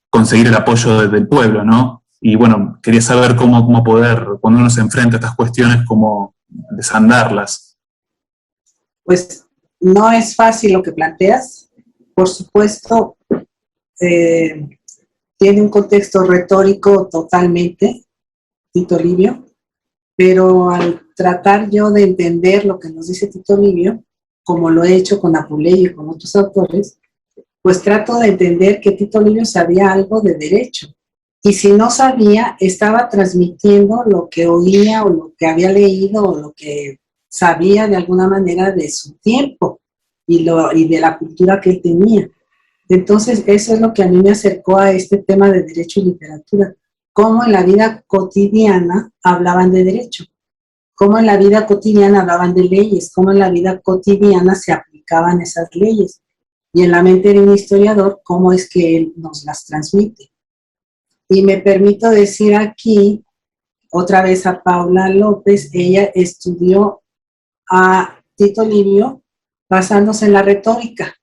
conseguir el apoyo del pueblo, ¿no? Y bueno, quería saber cómo poder, cuando uno se enfrenta a estas cuestiones, cómo desandarlas. Pues no es fácil lo que planteas. Por supuesto, tiene un contexto retórico totalmente, Tito Livio, pero al tratar yo de entender lo que nos dice Tito Livio, como lo he hecho con Apuleyo y con otros autores, pues trato de entender que Tito Livio sabía algo de derecho. Y si no sabía, estaba transmitiendo lo que oía o lo que había leído o lo que sabía de alguna manera de su tiempo y de la cultura que él tenía. Entonces, eso es lo que a mí me acercó a este tema de derecho y literatura. cómo en la vida cotidiana hablaban de derecho, cómo en la vida cotidiana hablaban de leyes, cómo en la vida cotidiana se aplicaban esas leyes. Y en la mente de un historiador, cómo es que él nos las transmite. Y me permito decir aquí, otra vez a Paula López, ella estudió a Tito Livio basándose en la retórica.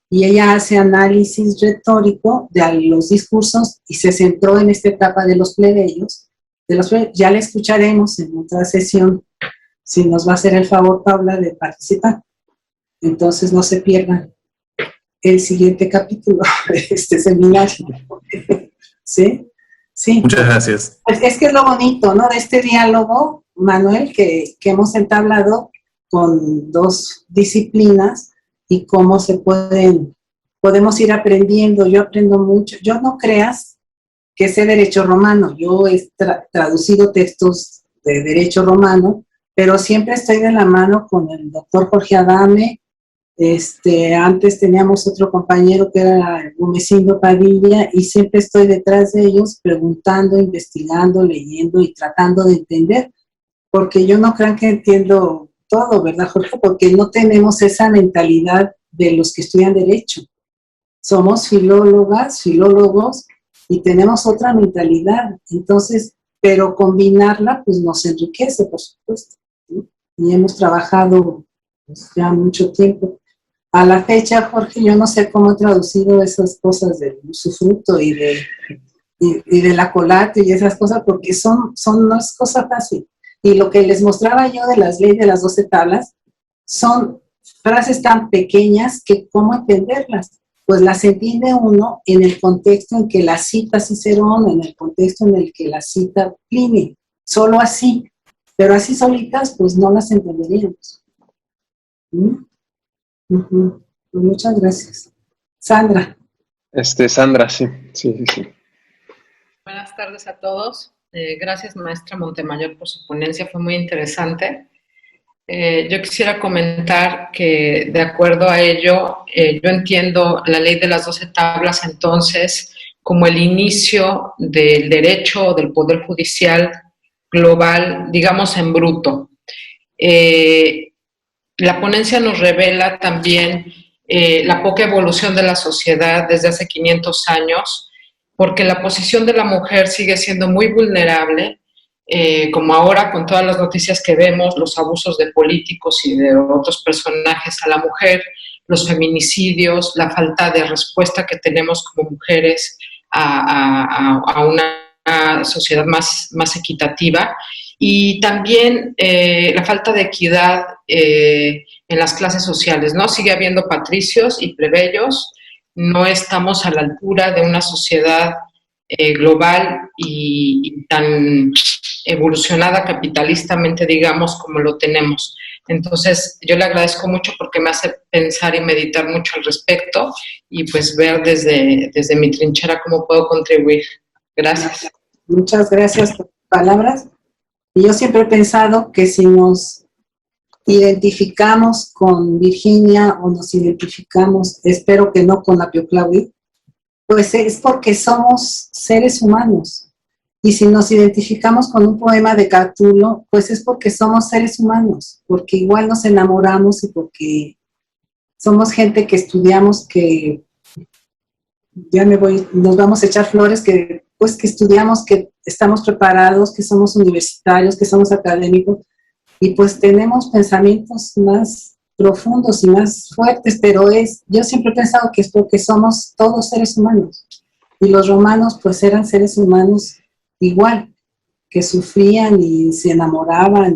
Y ella hace análisis retórico de los discursos y se centró en esta etapa de los plebeyos. Ya la escucharemos en otra sesión, si nos va a hacer el favor, Paula, de participar. Entonces no se pierdan el siguiente capítulo de este seminario. ¿Sí? Sí. Muchas gracias. Pues es que es lo bonito, ¿no? De este diálogo, Manuel, que hemos entablado con dos disciplinas y cómo podemos ir aprendiendo. Yo aprendo mucho. Yo no creas que sé derecho romano. Yo he traducido textos de derecho romano, pero siempre estoy de la mano con el doctor Jorge Adame. Antes teníamos otro compañero que era Gumecindo Padilla y siempre estoy detrás de ellos preguntando, investigando, leyendo y tratando de entender, porque yo no creo que entiendo todo, ¿verdad, Jorge? Porque no tenemos esa mentalidad de los que estudian derecho. Somos filólogos y tenemos otra mentalidad, entonces, pero combinarla pues nos enriquece, por supuesto, ¿sí? Y hemos trabajado pues, ya mucho tiempo. A la fecha, Jorge, yo no sé cómo he traducido esas cosas del usufructo y de la colate y esas cosas, porque no es cosa fácil. Y lo que les mostraba yo de las leyes de las 12 tablas, son frases tan pequeñas que cómo entenderlas. Pues las entiende uno en el contexto en que la cita Cicerón, en el contexto en el que la cita Plinio, solo así. Pero así solitas, pues no las entenderíamos. ¿Mm? Uh-huh. Pues muchas gracias. Sandra. Sandra, sí. Buenas tardes a todos. Gracias, maestra Montemayor, por su ponencia. Fue muy interesante. Yo quisiera comentar que, de acuerdo a ello, yo entiendo la ley de las 12 tablas, entonces, como el inicio del derecho o del poder judicial global, digamos, en bruto. La ponencia nos revela también la poca evolución de la sociedad desde hace 500 años, porque la posición de la mujer sigue siendo muy vulnerable, como ahora con todas las noticias que vemos, los abusos de políticos y de otros personajes a la mujer, los feminicidios, la falta de respuesta que tenemos como mujeres a una sociedad más equitativa, y también la falta de equidad en las clases sociales, ¿no? Sigue habiendo patricios y plebeyos, no estamos a la altura de una sociedad global y tan evolucionada capitalistamente, digamos, como lo tenemos. Entonces, yo le agradezco mucho porque me hace pensar y meditar mucho al respecto y pues ver desde mi trinchera cómo puedo contribuir. Gracias. Muchas gracias por tus palabras. Y yo siempre he pensado que si nos identificamos con Virginia o nos identificamos, espero que no con la Pioclawi, pues es porque somos seres humanos. Y si nos identificamos con un poema de Catulo, pues es porque somos seres humanos, porque igual nos enamoramos y porque somos gente que estudiamos, que nos vamos a echar flores, que estudiamos, que estamos preparados, que somos universitarios, que somos académicos, y pues tenemos pensamientos más profundos y más fuertes, pero yo siempre he pensado que es porque somos todos seres humanos, y los romanos pues eran seres humanos igual, que sufrían y se enamoraban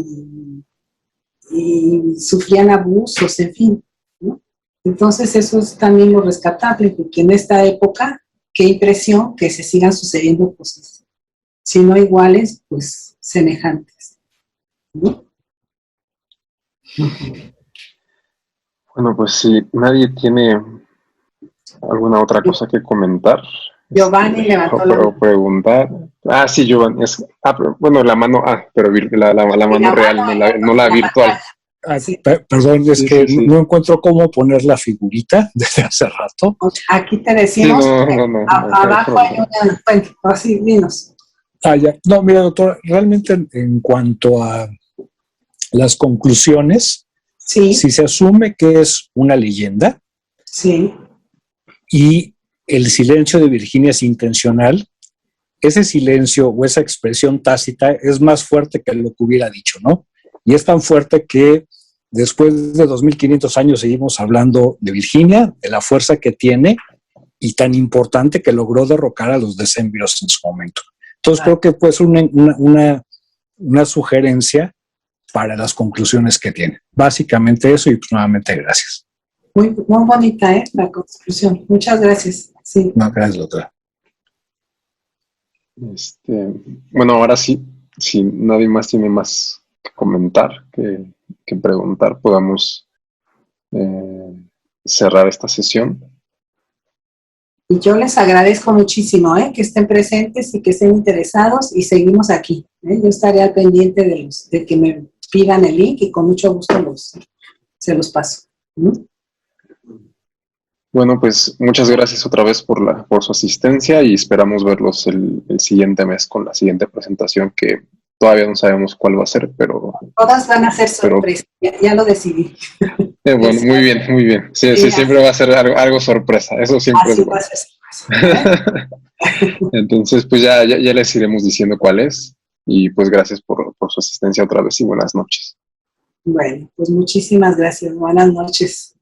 y sufrían abusos, en fin, ¿no? Entonces eso es también lo rescatable, porque en esta época, qué impresión que se sigan sucediendo cosas, si no iguales, pues semejantes, ¿no? Bueno, pues si nadie tiene alguna otra cosa que comentar. Giovanni levantó la mano. Preguntar. Sí, Giovanni. Bueno, la mano, pero la mano real, no la virtual. Perdón, es que no encuentro cómo poner la figurita desde hace rato. Aquí te decimos, abajo hay una fuente, así, dinos. Ya. No, mira, doctor, realmente en cuanto a las conclusiones, sí. Si se asume que es una leyenda, sí. Y el silencio de Virginia es intencional, ese silencio o esa expresión tácita es más fuerte que lo que hubiera dicho, ¿no? Y es tan fuerte que después de 2500 años seguimos hablando de Virginia, de la fuerza que tiene y tan importante que logró derrocar a los decemviros en su momento. Entonces creo que puede ser una sugerencia para las conclusiones que tiene. Básicamente eso, y pues nuevamente gracias. Muy bonita, la conclusión. Muchas gracias. Sí. No, gracias, doctora. Bueno, ahora sí, si nadie más tiene más que comentar, que preguntar, podamos cerrar esta sesión. Y yo les agradezco muchísimo que estén presentes y que estén interesados, y seguimos aquí. Yo estaré al pendiente de que me pidan el link y con mucho gusto se los paso. Bueno, pues muchas gracias otra vez por su asistencia y esperamos verlos el siguiente mes con la siguiente presentación, que todavía no sabemos cuál va a ser, pero... Todas van a ser sorpresa, ya lo decidí. Bueno, muy bien, muy bien. Sí, siempre va a ser algo sorpresa, eso siempre es bueno. Entonces, pues ya les iremos diciendo cuál es, y pues gracias por su asistencia otra vez y buenas noches. Bueno, pues muchísimas gracias, buenas noches.